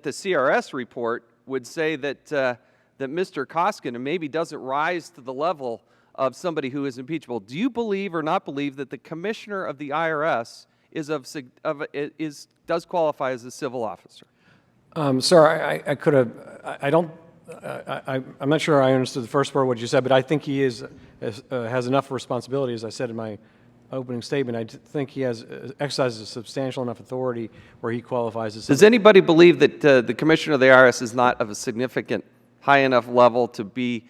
the CRS report would say that that Mr. Koskinen maybe doesn't rise to the level of somebody who is impeachable. Do you believe or not believe that the Commissioner of the IRS does qualify as a civil officer? Sir, I could have, I'm not sure I understood the first part of what you said, but I think he has enough responsibility, as I said in my opening statement. I think he exercises a substantial enough authority where he qualifies as. Does anybody believe that the Commissioner of the IRS is not of a significant, high enough level to be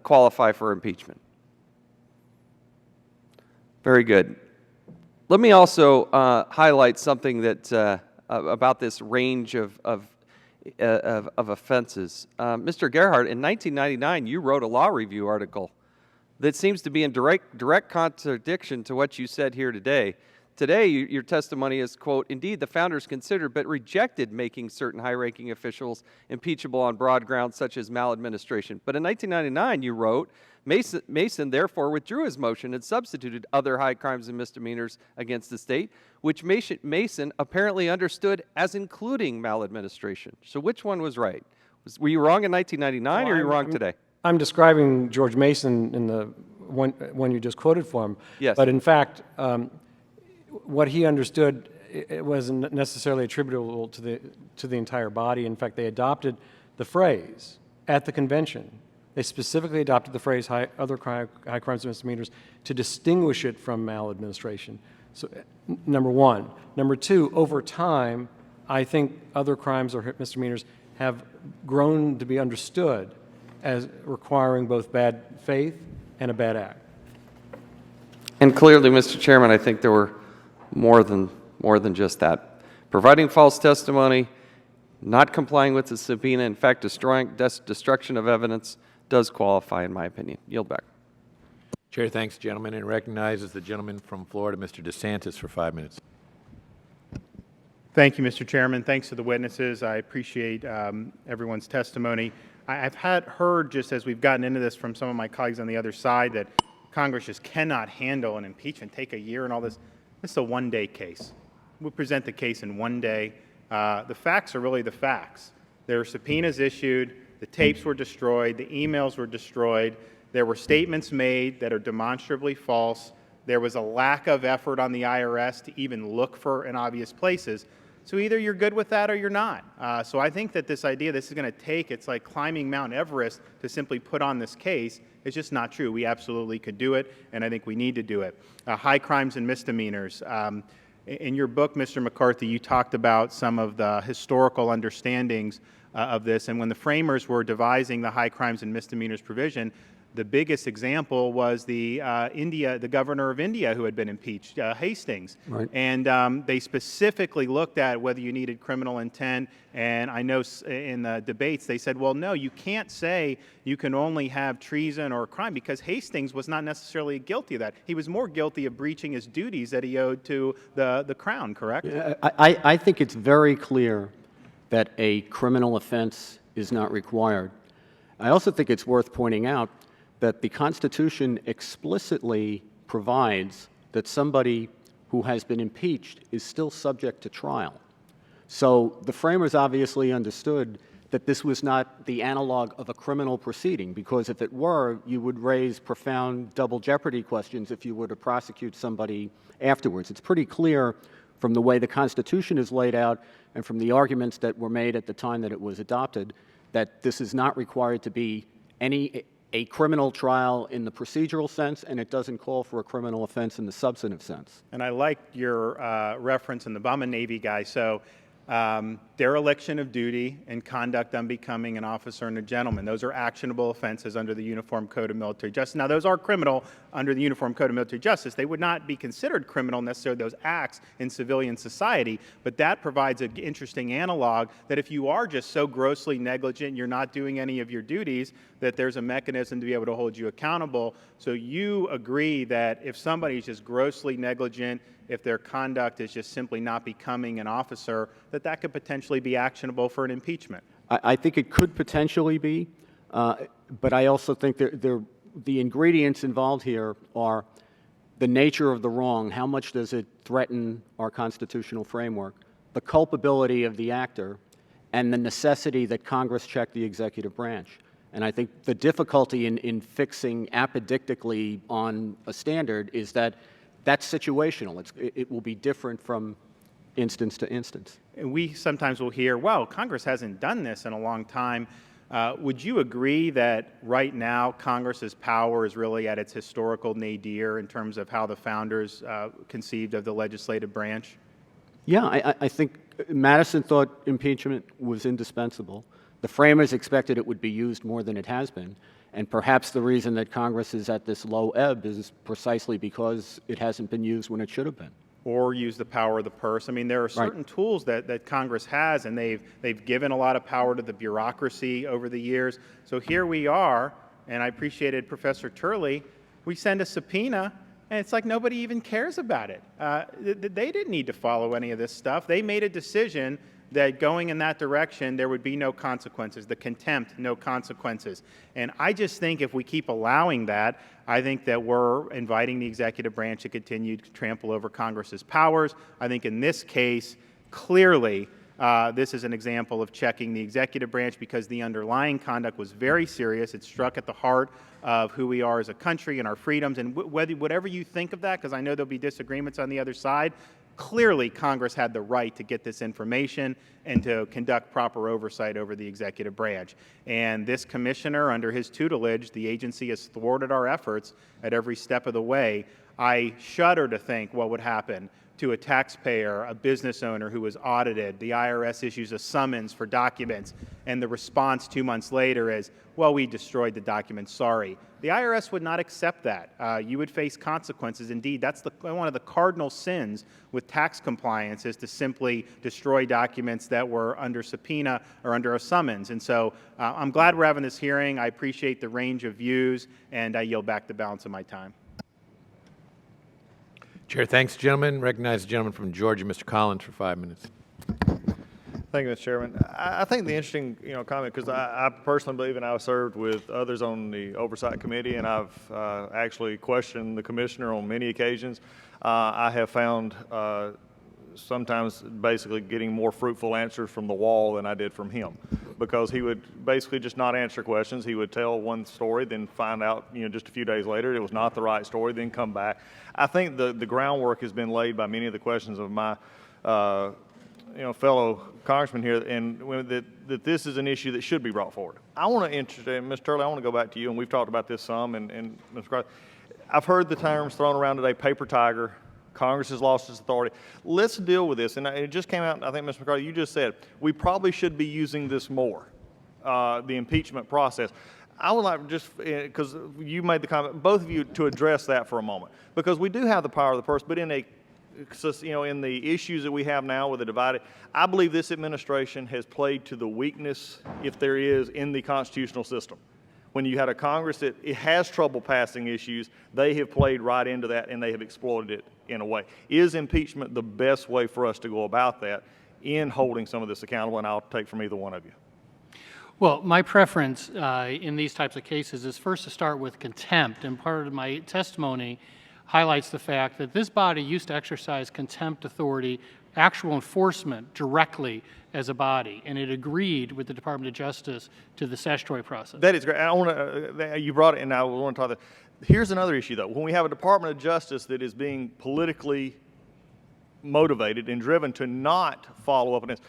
qualify for impeachment? Very good. Let me also highlight something that about this range of offenses. Mr. Gerhardt, in 1999, you wrote a law review article that seems to be in direct contradiction to what you said here today. Today, your testimony is, quote, indeed, the founders considered but rejected making certain high-ranking officials impeachable on broad grounds such as maladministration. But in 1999, you wrote, Mason therefore withdrew his motion and substituted other high crimes and misdemeanors against the state, which Mason apparently understood as including maladministration. So which one was right? Were you wrong in 1999 or are you wrong today? I'm describing George Mason in the one you just quoted for him. Yes. But in fact, what he understood, it wasn't necessarily attributable to the entire body. In fact, they adopted the phrase at the convention. They specifically adopted the phrase high crimes and misdemeanors to distinguish it from maladministration. So, number one. Number two, over time, I think other crimes or misdemeanors have grown to be understood as requiring both bad faith and a bad act. And clearly, Mr. Chairman, I think there were more than just that. Providing false testimony, not complying with the subpoena, in fact, destruction of evidence does qualify, in my opinion. Yield back. Chair thanks the gentleman and recognizes the gentleman from Florida, Mr. DeSantis, for 5 minutes. Thank you, Mr. Chairman. Thanks to the witnesses. I appreciate everyone's testimony. I've heard, just as we've gotten into this from some of my colleagues on the other side, that Congress just cannot handle an impeachment, take a year and all this. This is a one-day case. We present the case in 1 day. The facts are really the facts. There are subpoenas issued, the tapes were destroyed, the emails were destroyed, there were statements made that are demonstrably false, there was a lack of effort on the IRS to even look for in obvious places. So either you're good with that or you're not. So I think that this idea this is going to take, it's like climbing Mount Everest to simply put on this case, is just not true. We absolutely could do it, and I think we need to do it. High crimes and misdemeanors. In your book, Mr. McCarthy, you talked about some of the historical understandings of this, and when the framers were devising the high crimes and misdemeanors provision, the biggest example was the governor of India who had been impeached, Hastings. Right. And they specifically looked at whether you needed criminal intent. And I know in the debates they said, well, no, you can't say you can only have treason or crime because Hastings was not necessarily guilty of that. He was more guilty of breaching his duties that he owed to the crown, correct? I think it's very clear that a criminal offense is not required. I also think it's worth pointing out that the Constitution explicitly provides that somebody who has been impeached is still subject to trial. So the framers obviously understood that this was not the analog of a criminal proceeding, because if it were, you would raise profound double jeopardy questions if you were to prosecute somebody afterwards. It's pretty clear from the way the Constitution is laid out and from the arguments that were made at the time that it was adopted that this is not required to be a criminal trial in the procedural sense, and it doesn't call for a criminal offense in the substantive sense. And I like your reference in the I'm a Navy guy. So dereliction of duty and conduct unbecoming an officer and a gentleman. Those are actionable offenses under the Uniform Code of Military Justice. Now, those are criminal under the Uniform Code of Military Justice. They would not be considered criminal necessarily, those acts in civilian society, but that provides an interesting analog that if you are just so grossly negligent, you're not doing any of your duties, that there's a mechanism to be able to hold you accountable. So you agree that if somebody's just grossly negligent, if their conduct is just simply not becoming an officer, that could potentially be actionable for an impeachment? I think it could potentially be, but I also think the ingredients involved here are the nature of the wrong, how much does it threaten our constitutional framework, the culpability of the actor, and the necessity that Congress check the executive branch. And I think the difficulty in fixing apodictically on a standard is that that's situational. It will be different from instance to instance. And we sometimes will hear, well, Congress hasn't done this in a long time. Would you agree that right now Congress's power is really at its historical nadir in terms of how the founders conceived of the legislative branch? Yeah, I think Madison thought impeachment was indispensable. The framers expected it would be used more than it has been. And perhaps the reason that Congress is at this low ebb is precisely because it hasn't been used when it should have been. Or use the power of the purse. I mean, there are certain tools that Congress has, and they've given a lot of power to the bureaucracy over the years. So here we are, and I appreciated Professor Turley. We send a subpoena, and it's like nobody even cares about it. They didn't need to follow any of this stuff. They made a decision that going in that direction, there would be no consequences. The contempt, no consequences. And I just think if we keep allowing that, I think that we're inviting the executive branch to continue to trample over Congress's powers. I think in this case, clearly, this is an example of checking the executive branch because the underlying conduct was very serious. It struck at the heart of who we are as a country and our freedoms. And whatever you think of that, because I know there'll be disagreements on the other side, clearly Congress had the right to get this information and to conduct proper oversight over the executive branch. And this commissioner, under his tutelage, the agency has thwarted our efforts at every step of the way. I shudder to think what would happen to a taxpayer, a business owner who was audited. The IRS issues a summons for documents, and the response 2 months later is, well, we destroyed the documents, sorry. The IRS would not accept that. You would face consequences. Indeed, that's one of the cardinal sins with tax compliance is to simply destroy documents that were under subpoena or under a summons. And so I'm glad we're having this hearing. I appreciate the range of views, and I yield back the balance of my time. Chair thanks, gentlemen. Recognize the gentleman from Georgia, Mr. Collins, for 5 minutes. Thank you, Mr. Chairman. I think the interesting, comment, because I personally believe, and I've served with others on the Oversight Committee, and I've actually questioned the Commissioner on many occasions. I have found sometimes basically getting more fruitful answers from the wall than I did from him, because he would basically just not answer questions. He would tell one story, then find out, just a few days later it was not the right story, then come back. I think the groundwork has been laid by many of the questions of my fellow congressmen here, and that this is an issue that should be brought forward. I want to Mr. Turley, I want to go back to you, and we've talked about this some, and Mr. Carter, I've heard the terms thrown around today, paper tiger. Congress has lost its authority. Let's deal with this. And it just came out, I think, Mr. McCarthy, you just said, we probably should be using this more, the impeachment process. I would like just, because you made the comment, both of you, to address that for a moment. Because we do have the power of the purse, but in in the issues that we have now with the divided, I believe this administration has played to the weakness, if there is, in the constitutional system. When you had a Congress that it has trouble passing issues, they have played right into that and they have exploited it in a way. Is impeachment the best way for us to go about that in holding some of this accountable? And I'll take from either one of you. Well, my preference in these types of cases is first to start with contempt, and part of my testimony highlights the fact that this body used to exercise contempt authority, actual enforcement directly as a body, and it agreed with the Department of Justice to the statutory process. That is great. I want to, you brought it, and I want to talk about that. Here's another issue, though. When we have a Department of Justice that is being politically motivated and driven to not follow up on this,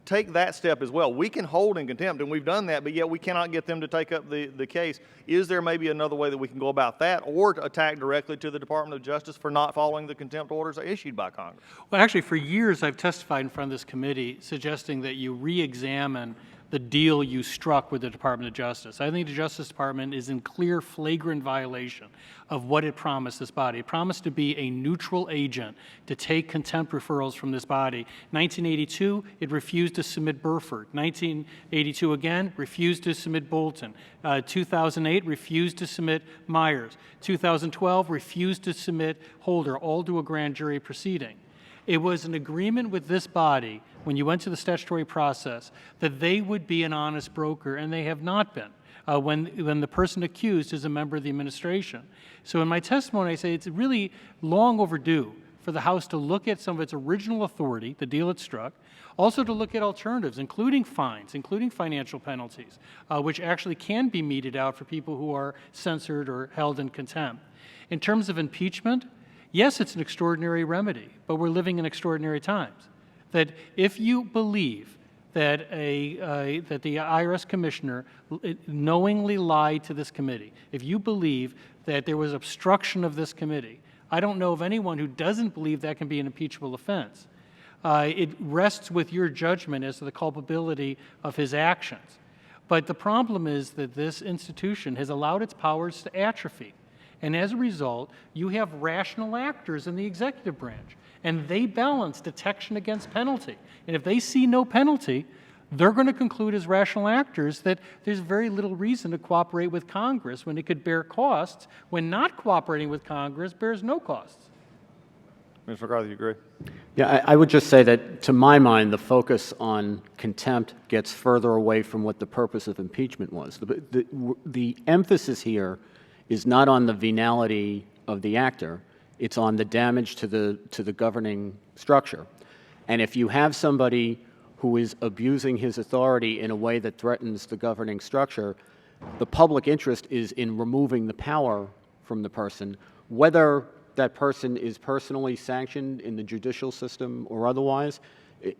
take that step as well. We can hold in contempt, and we've done that, but yet we cannot get them to take up the case. Is there maybe another way that we can go about that, or to attack directly to the Department of Justice for not following the contempt orders issued by Congress? Well, actually, for years I've testified in front of this committee suggesting that you re-examine the deal you struck with the Department of Justice. I think the Justice Department is in clear, flagrant violation of what it promised this body. It promised to be a neutral agent to take contempt referrals from this body. 1982, it refused to submit Burford. 1982 again, refused to submit Bolton. 2008, refused to submit Myers. 2012, refused to submit Holder, all to a grand jury proceeding. It was an agreement with this body, when you went to the statutory process, that they would be an honest broker, and they have not been when the person accused is a member of the administration. So in my testimony, I say it's really long overdue for the House to look at some of its original authority, the deal it struck, also to look at alternatives, including fines, including financial penalties, which actually can be meted out for people who are censored or held in contempt. In terms of impeachment, yes, it's an extraordinary remedy, but we're living in extraordinary times. That if you believe that that the IRS Commissioner knowingly lied to this committee, if you believe that there was obstruction of this committee, I don't know of anyone who doesn't believe that can be an impeachable offense. It rests with your judgment as to the culpability of his actions. But the problem is that this institution has allowed its powers to atrophy. And as a result, you have rational actors in the executive branch, and they balance detection against penalty. And if they see no penalty, they're going to conclude as rational actors that there's very little reason to cooperate with Congress when it could bear costs, when not cooperating with Congress bears no costs. Mr. McCarthy, you agree? Yeah, I would just say that, to my mind, the focus on contempt gets further away from what the purpose of impeachment was. The emphasis here is not on the venality of the actor, it's on the damage to the governing structure. And if you have somebody who is abusing his authority in a way that threatens the governing structure, the public interest is in removing the power from the person, whether that person is personally sanctioned in the judicial system or otherwise.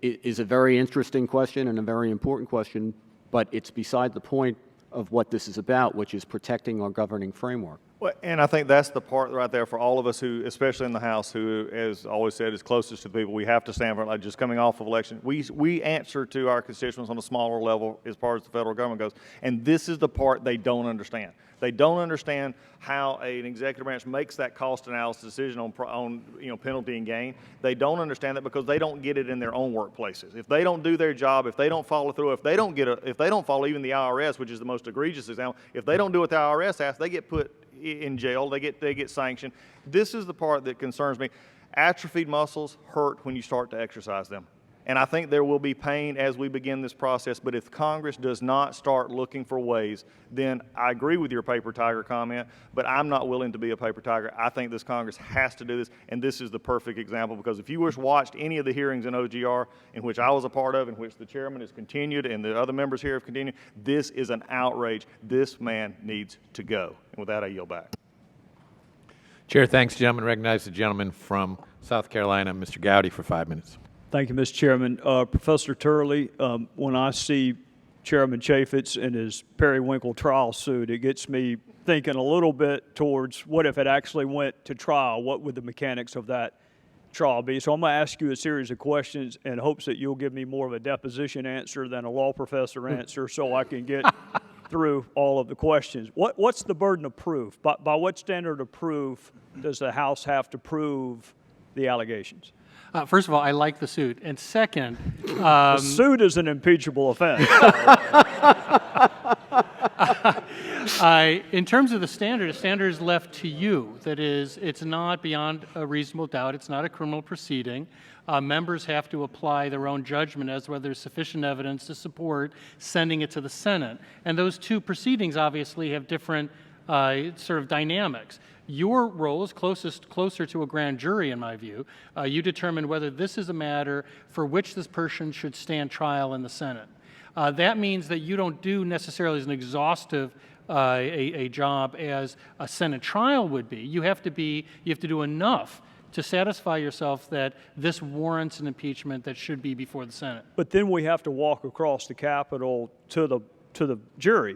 Is a very interesting question and a very important question, but it's beside the point of what this is about, which is protecting our governing framework. Well, and I think that's the part right there for all of us who, especially in the House, who, as always said, is closest to the people. We have to stand for it. Like just coming off of election, we answer to our constituents on a smaller level as far as the federal government goes. And this is the part they don't understand. They don't understand how an executive branch makes that cost analysis decision on penalty and gain. They don't understand that because they don't get it in their own workplaces. If they don't do their job, if they don't follow through, if they don't follow even the IRS, which is the most egregious example, if they don't do what the IRS asks, they get put in jail, they get sanctioned. This is the part that concerns me. Atrophied muscles hurt when you start to exercise them. And I think there will be pain as we begin this process, but if Congress does not start looking for ways, then I agree with your paper tiger comment, but I'm not willing to be a paper tiger. I think this Congress has to do this, and this is the perfect example, because if you watched any of the hearings in OGR, in which I was a part of, in which the chairman has continued and the other members here have continued, this is an outrage. This man needs to go. And with that, I yield back. Chair, thanks. Gentleman, recognize the gentleman from South Carolina, Mr. Gowdy, for 5 minutes. Thank you, Mr. Chairman. Professor Turley, when I see Chairman Chaffetz in his periwinkle trial suit, it gets me thinking a little bit towards what if it actually went to trial? What would the mechanics of that trial be? So I'm going to ask you a series of questions in hopes that you'll give me more of a deposition answer than a law professor answer so I can get through all of the questions. What's the burden of proof? By what standard of proof does the House have to prove the allegations? First of all, I like the suit. And second, the suit is an impeachable offense. In terms of the standard is left to you. That is, it's not beyond a reasonable doubt. It's not a criminal proceeding. Members have to apply their own judgment as to whether there's sufficient evidence to support sending it to the Senate. And those two proceedings obviously have different sort of dynamics. Your role is closer to a grand jury, in my view. You determine whether this is a matter for which this person should stand trial in the Senate. That means that you don't do necessarily as an exhaustive a job as a Senate trial would be. You have to do enough to satisfy yourself that this warrants an impeachment that should be before the Senate. But then we have to walk across the Capitol to the jury,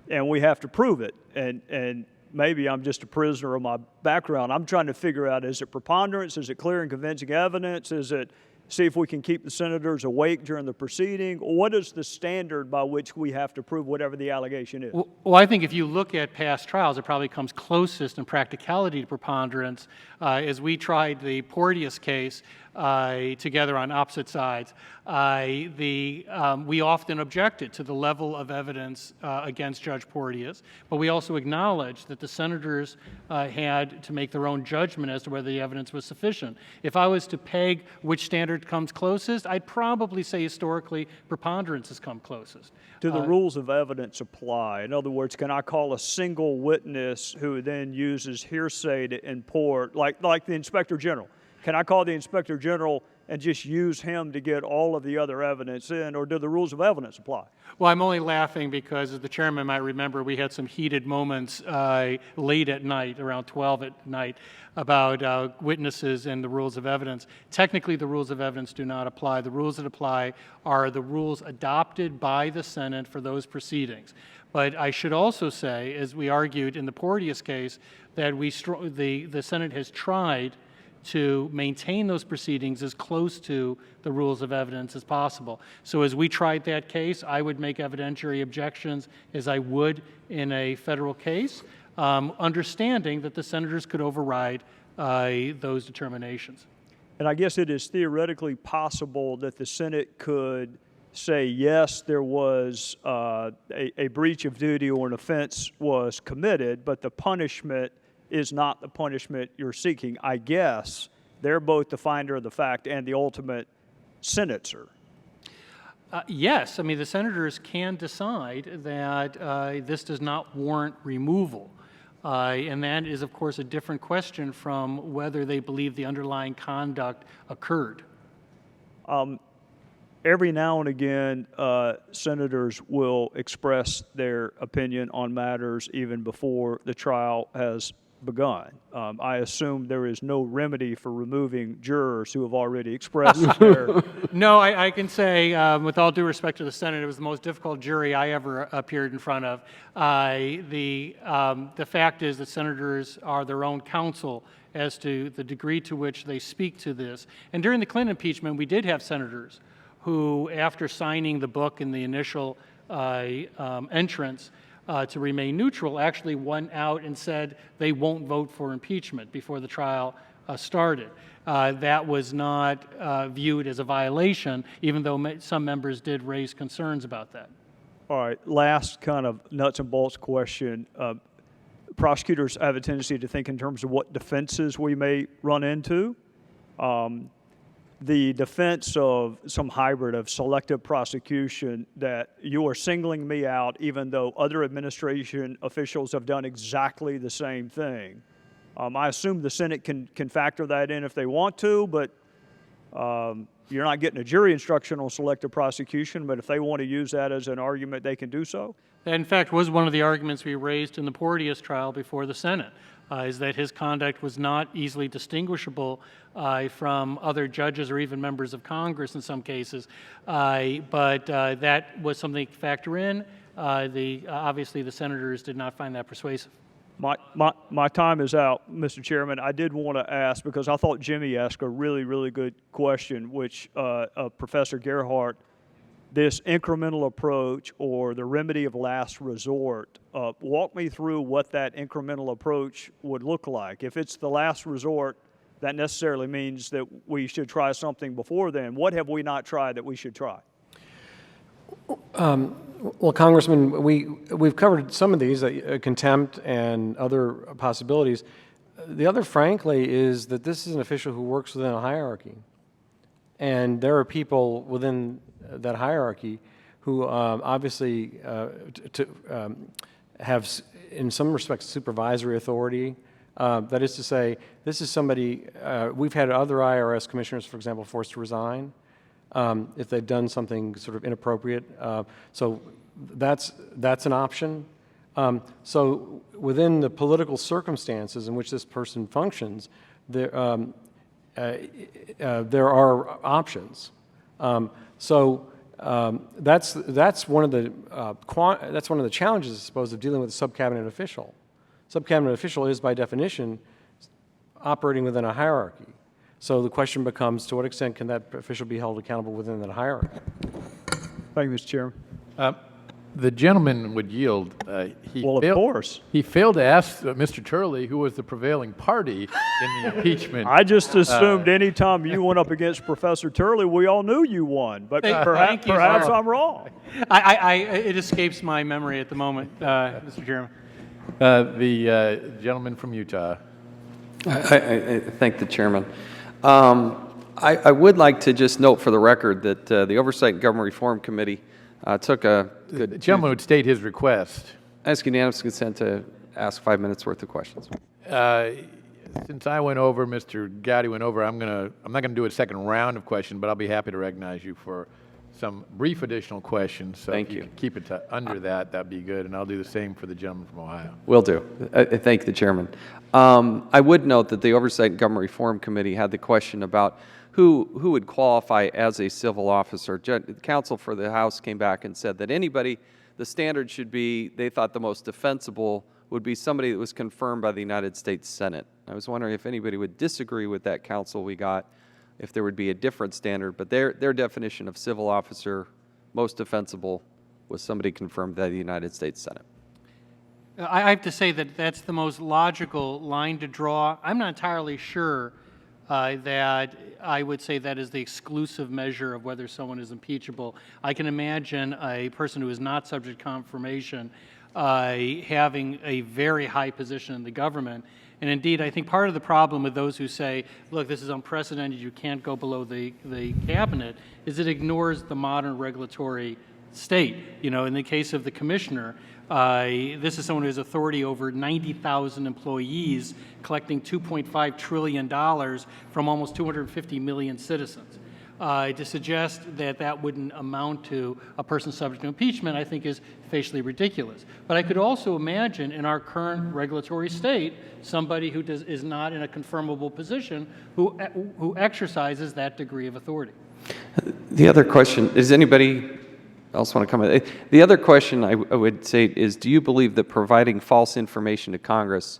and we have to prove it. And maybe I'm just a prisoner of my background. I'm trying to figure out, is it preponderance? Is it clear and convincing evidence? Is it see if we can keep the senators awake during the proceeding? What is the standard by which we have to prove whatever the allegation is? Well, I think if you look at past trials, it probably comes closest in practicality to preponderance. As we tried the Porteous case together on opposite sides, we often objected to the level of evidence against Judge Porteous, but we also acknowledged that the senators had to make their own judgment as to whether the evidence was sufficient. If I was to peg which standard comes closest, I'd probably say historically preponderance has come closest. Do the rules of evidence apply? In other words, can I call a single witness who then uses hearsay to import, like the Inspector General? Can I call the Inspector General and just use him to get all of the other evidence in, or do the rules of evidence apply? Well, I'm only laughing because, as the chairman might remember, we had some heated moments late at night, around 12 at night, about witnesses and the rules of evidence. Technically, the rules of evidence do not apply. The rules that apply are the rules adopted by the Senate for those proceedings. But I should also say, as we argued in the Porteous case, that the Senate has tried to maintain those proceedings as close to the rules of evidence as possible. So as we tried that case, I would make evidentiary objections as I would in a federal case, understanding that the senators could override those determinations. And I guess it is theoretically possible that the Senate could say, yes, there was a breach of duty or an offense was committed, but the punishment is not the punishment you're seeking. I guess they're both the finder of the fact and the ultimate sentencer. Yes, I mean, the senators can decide that this does not warrant removal. And that is, of course, a different question from whether they believe the underlying conduct occurred. Every now and again, senators will express their opinion on matters even before the trial has begun. I assume there is no remedy for removing jurors who have already expressed their... No, I can say, with all due respect to the Senate, it was the most difficult jury I ever appeared in front of. The fact is that senators are their own counsel as to the degree to which they speak to this. And during the Clinton impeachment, we did have senators who, after signing the book in the initial entrance, to remain neutral, actually went out and said they won't vote for impeachment before the trial started. That was not viewed as a violation, even though some members did raise concerns about that. All right, last kind of nuts and bolts question. Prosecutors have a tendency to think in terms of what defenses we may run into. The defense of some hybrid of selective prosecution, that you are singling me out even though other administration officials have done exactly the same thing. I assume the Senate can factor that in if they want to, but you're not getting a jury instruction on selective prosecution, but if they want to use that as an argument, they can do so? That, in fact, was one of the arguments we raised in the Porteous trial before the Senate, is that his conduct was not easily distinguishable from other judges or even members of Congress in some cases. But that was something to factor in. Obviously, the senators did not find that persuasive. My time is out, Mr. Chairman. I did want to ask, because I thought Jimmy asked a really, really good question, which Professor Gerhardt, this incremental approach or the remedy of last resort, walk me through what that incremental approach would look like. If it's the last resort, that necessarily means that we should try something before then. What have we not tried that we should try? Well, Congressman, we've covered some of these, contempt and other possibilities. The other, frankly, is that this is an official who works within a hierarchy. And there are people within that hierarchy who obviously have, in some respects, supervisory authority. That is to say, this is somebody, we've had other IRS commissioners, for example, forced to resign if they've done something sort of inappropriate. So that's an option. So within the political circumstances in which this person functions, there are options. That's one of the challenges, I suppose, of dealing with a sub-cabinet official. Sub-cabinet official is, by definition, operating within a hierarchy. So the question becomes, to what extent can that official be held accountable within that hierarchy? Thank you, Mr. Chairman. The gentleman would yield. Of course. He failed to ask Mr. Turley who was the prevailing party in the impeachment. I just assumed any time you went up against Professor Turley, we all knew you won. But perhaps I'm wrong. It escapes my memory at the moment, Mr. Chairman. The gentleman from Utah. I thank the chairman. I would like to just note for the record that the Oversight and Government Reform Committee took a good... The gentleman would state his request. I ask unanimous consent to ask 5 minutes worth of questions. Since I went over, Mr. Gowdy went over, I'm not going to do a second round of questions, but I'll be happy to recognize you for some brief additional questions. So Thank if you. Could keep it under that'd be good, and I'll do the same for the gentleman from Ohio. Will do. I thank the chairman. I would note that the Oversight and Government Reform Committee had the question about who would qualify as a civil officer. The counsel for the House came back and said that anybody, the standard should be, they thought the most defensible would be somebody that was confirmed by the United States Senate. I was wondering if anybody would disagree with that counsel we got, if there would be a different standard, but their definition of civil officer, most defensible, was somebody confirmed by the United States Senate. I have to say that that's the most logical line to draw. I'm not entirely sure that I would say that is the exclusive measure of whether someone is impeachable. I can imagine a person who is not subject to confirmation having a very high position in the government. And indeed, I think part of the problem with those who say, look, this is unprecedented, you can't go below the cabinet, is it ignores the modern regulatory state. You know, in the case of the commissioner, this is someone who has authority over 90,000 employees, collecting $2.5 trillion from almost 250 million citizens. To suggest that that wouldn't amount to a person subject to impeachment, I think, is facially ridiculous. But I could also imagine in our current regulatory state somebody who is not in a confirmable position who exercises that degree of authority. The other question, does anybody else want to comment? The other question I would say is, do you believe that providing false information to Congress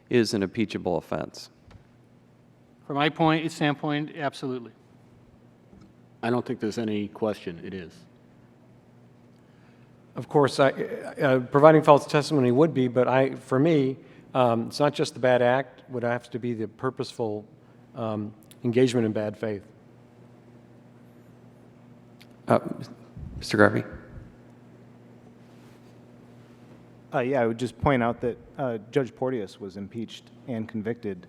is an impeachable offense? From my standpoint, absolutely. I don't think there's any question it is. Of course, providing false testimony would be, but for me, it's not just the bad act, it would have to be the purposeful engagement in bad faith. Mr. Garvey? Yeah, I would just point out that Judge Porteous was impeached and convicted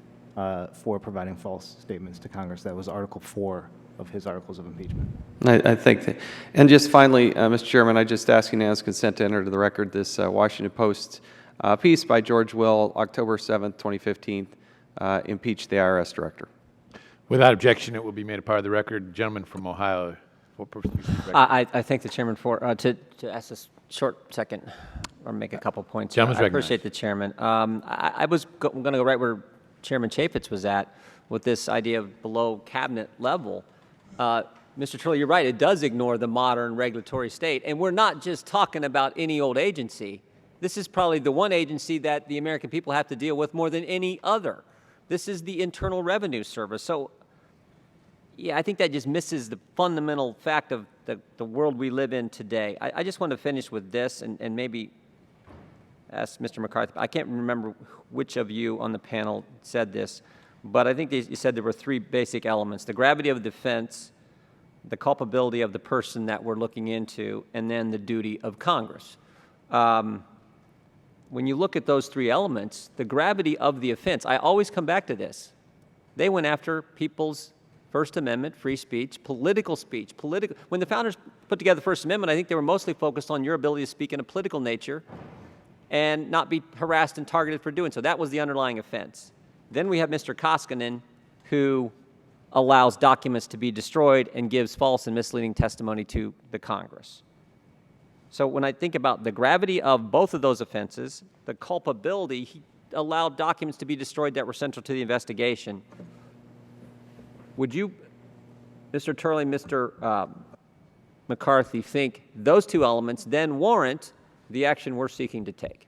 for providing false statements to Congress. That was Article 4 of his articles of impeachment. I think that. And just finally, Mr. Chairman, I just ask unanimous consent to enter to the record this Washington Post piece by George Will, October 7th, 2015, impeached the IRS director. Without objection, it will be made a part of the record. Gentleman from Ohio. I thank the chairman for to ask a short second or make a couple points. Gentleman's I appreciate the chairman. I was going to go right where Chairman Chaffetz was at with this idea of below cabinet level. Mr. Turley, you're right. It does ignore the modern regulatory state, and we're not just talking about any old agency. This is probably the one agency that the American people have to deal with more than any other. This is the Internal Revenue Service. So, yeah, I think that just misses the fundamental fact of the world we live in today. I just want to finish with this and maybe ask Mr. McCarthy. I can't remember which of you on the panel said this, but I think you said there were three basic elements: the gravity of the offense, the culpability of the person that we're looking into, and then the duty of Congress. When you look at those three elements, the gravity of the offense, I always come back to this. They went after people's First Amendment, free speech, political speech. When the founders put together the First Amendment, I think they were mostly focused on your ability to speak in a political nature and not be harassed and targeted for doing so. That was the underlying offense. Then we have Mr. Koskinen, who allows documents to be destroyed and gives false and misleading testimony to the Congress. So when I think about the gravity of both of those offenses, the culpability, he allowed documents to be destroyed that were central to the investigation. Would you, Mr. Turley, Mr. McCarthy, think those two elements then warrant the action we're seeking to take?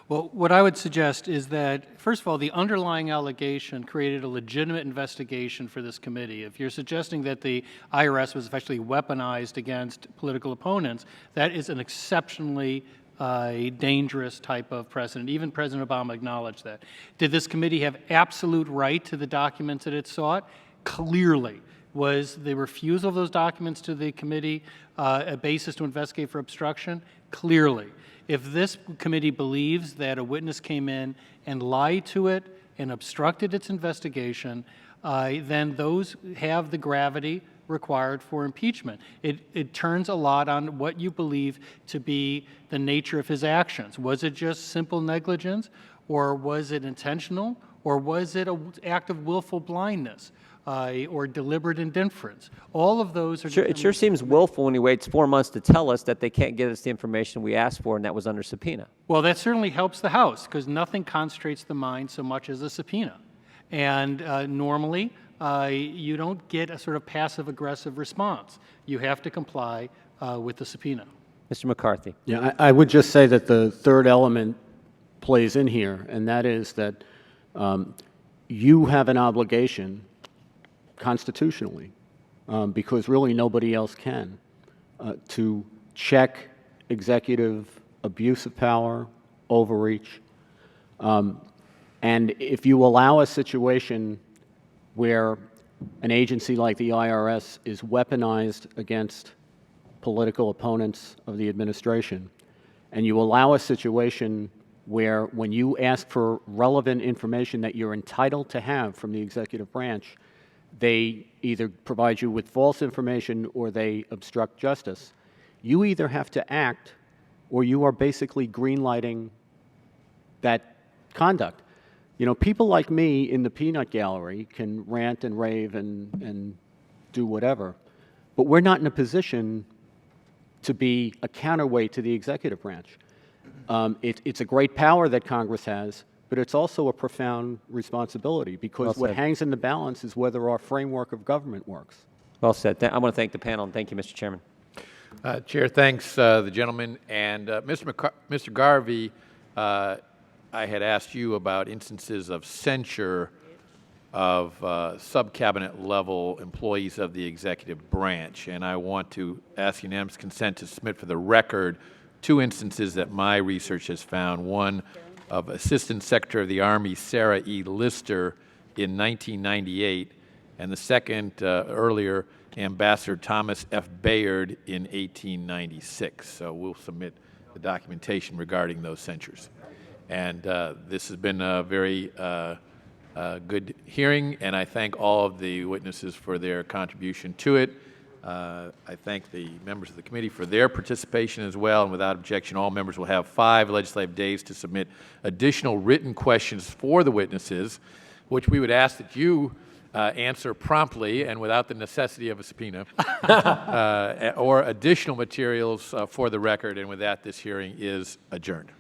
Well, what I would suggest is that, first of all, the underlying allegation created a legitimate investigation for this committee. If you're suggesting that the IRS was effectively weaponized against political opponents, that is an exceptionally dangerous type of precedent. Even President Obama acknowledged that. Did this committee have absolute right to the documents that it sought? Clearly. Was the refusal of those documents to the committee a basis to investigate for obstruction? Clearly. If this committee believes that a witness came in and lied to it and obstructed its investigation, then those have the gravity required for impeachment. It turns a lot on what you believe to be the nature of his actions. Was it just simple negligence, or was it intentional, or was it an act of willful blindness? Or deliberate indifference. All of those are... It sure seems willful when he waits 4 months to tell us that they can't get us the information we asked for, and that was under subpoena. Well, that certainly helps the House, because nothing concentrates the mind so much as a subpoena. And normally, you don't get a sort of passive-aggressive response. You have to comply with the subpoena. Mr. McCarthy. Yeah, I would just say that the third element plays in here, and that is that you have an obligation constitutionally, because really nobody else can, to check executive abuse of power, overreach. And if you allow a situation where an agency like the IRS is weaponized against political opponents of the administration, and you allow a situation where when you ask for relevant information that you're entitled to have from the executive branch, they either provide you with false information or they obstruct justice. You either have to act or you are basically greenlighting that conduct. You know, people like me in the peanut gallery can rant and rave and do whatever, but we're not in a position to be a counterweight to the executive branch. It's a great power that Congress has, but it's also a profound responsibility, because what hangs in the balance is whether our framework of government works. Well said. I want to thank the panel, and thank you, Mr. Chairman. Chair, thanks the gentleman. And Mr. Garvey, I had asked you about instances of censure of sub-cabinet level employees of the executive branch, and I want to ask unanimous consent to submit for the record 2 instances that my research has found. One of Assistant Secretary of the Army Sarah E. Lister in 1998, and the second earlier, Ambassador Thomas F. Bayard in 1896. So we'll submit the documentation regarding those censures. And this has been a very good hearing, and I thank all of the witnesses for their contribution to it. I thank the members of the committee for their participation as well, and without objection, all members will have 5 legislative days to submit additional written questions for the witnesses, which we would ask that you answer promptly and without the necessity of a subpoena, or additional materials for the record. And with that, this hearing is adjourned.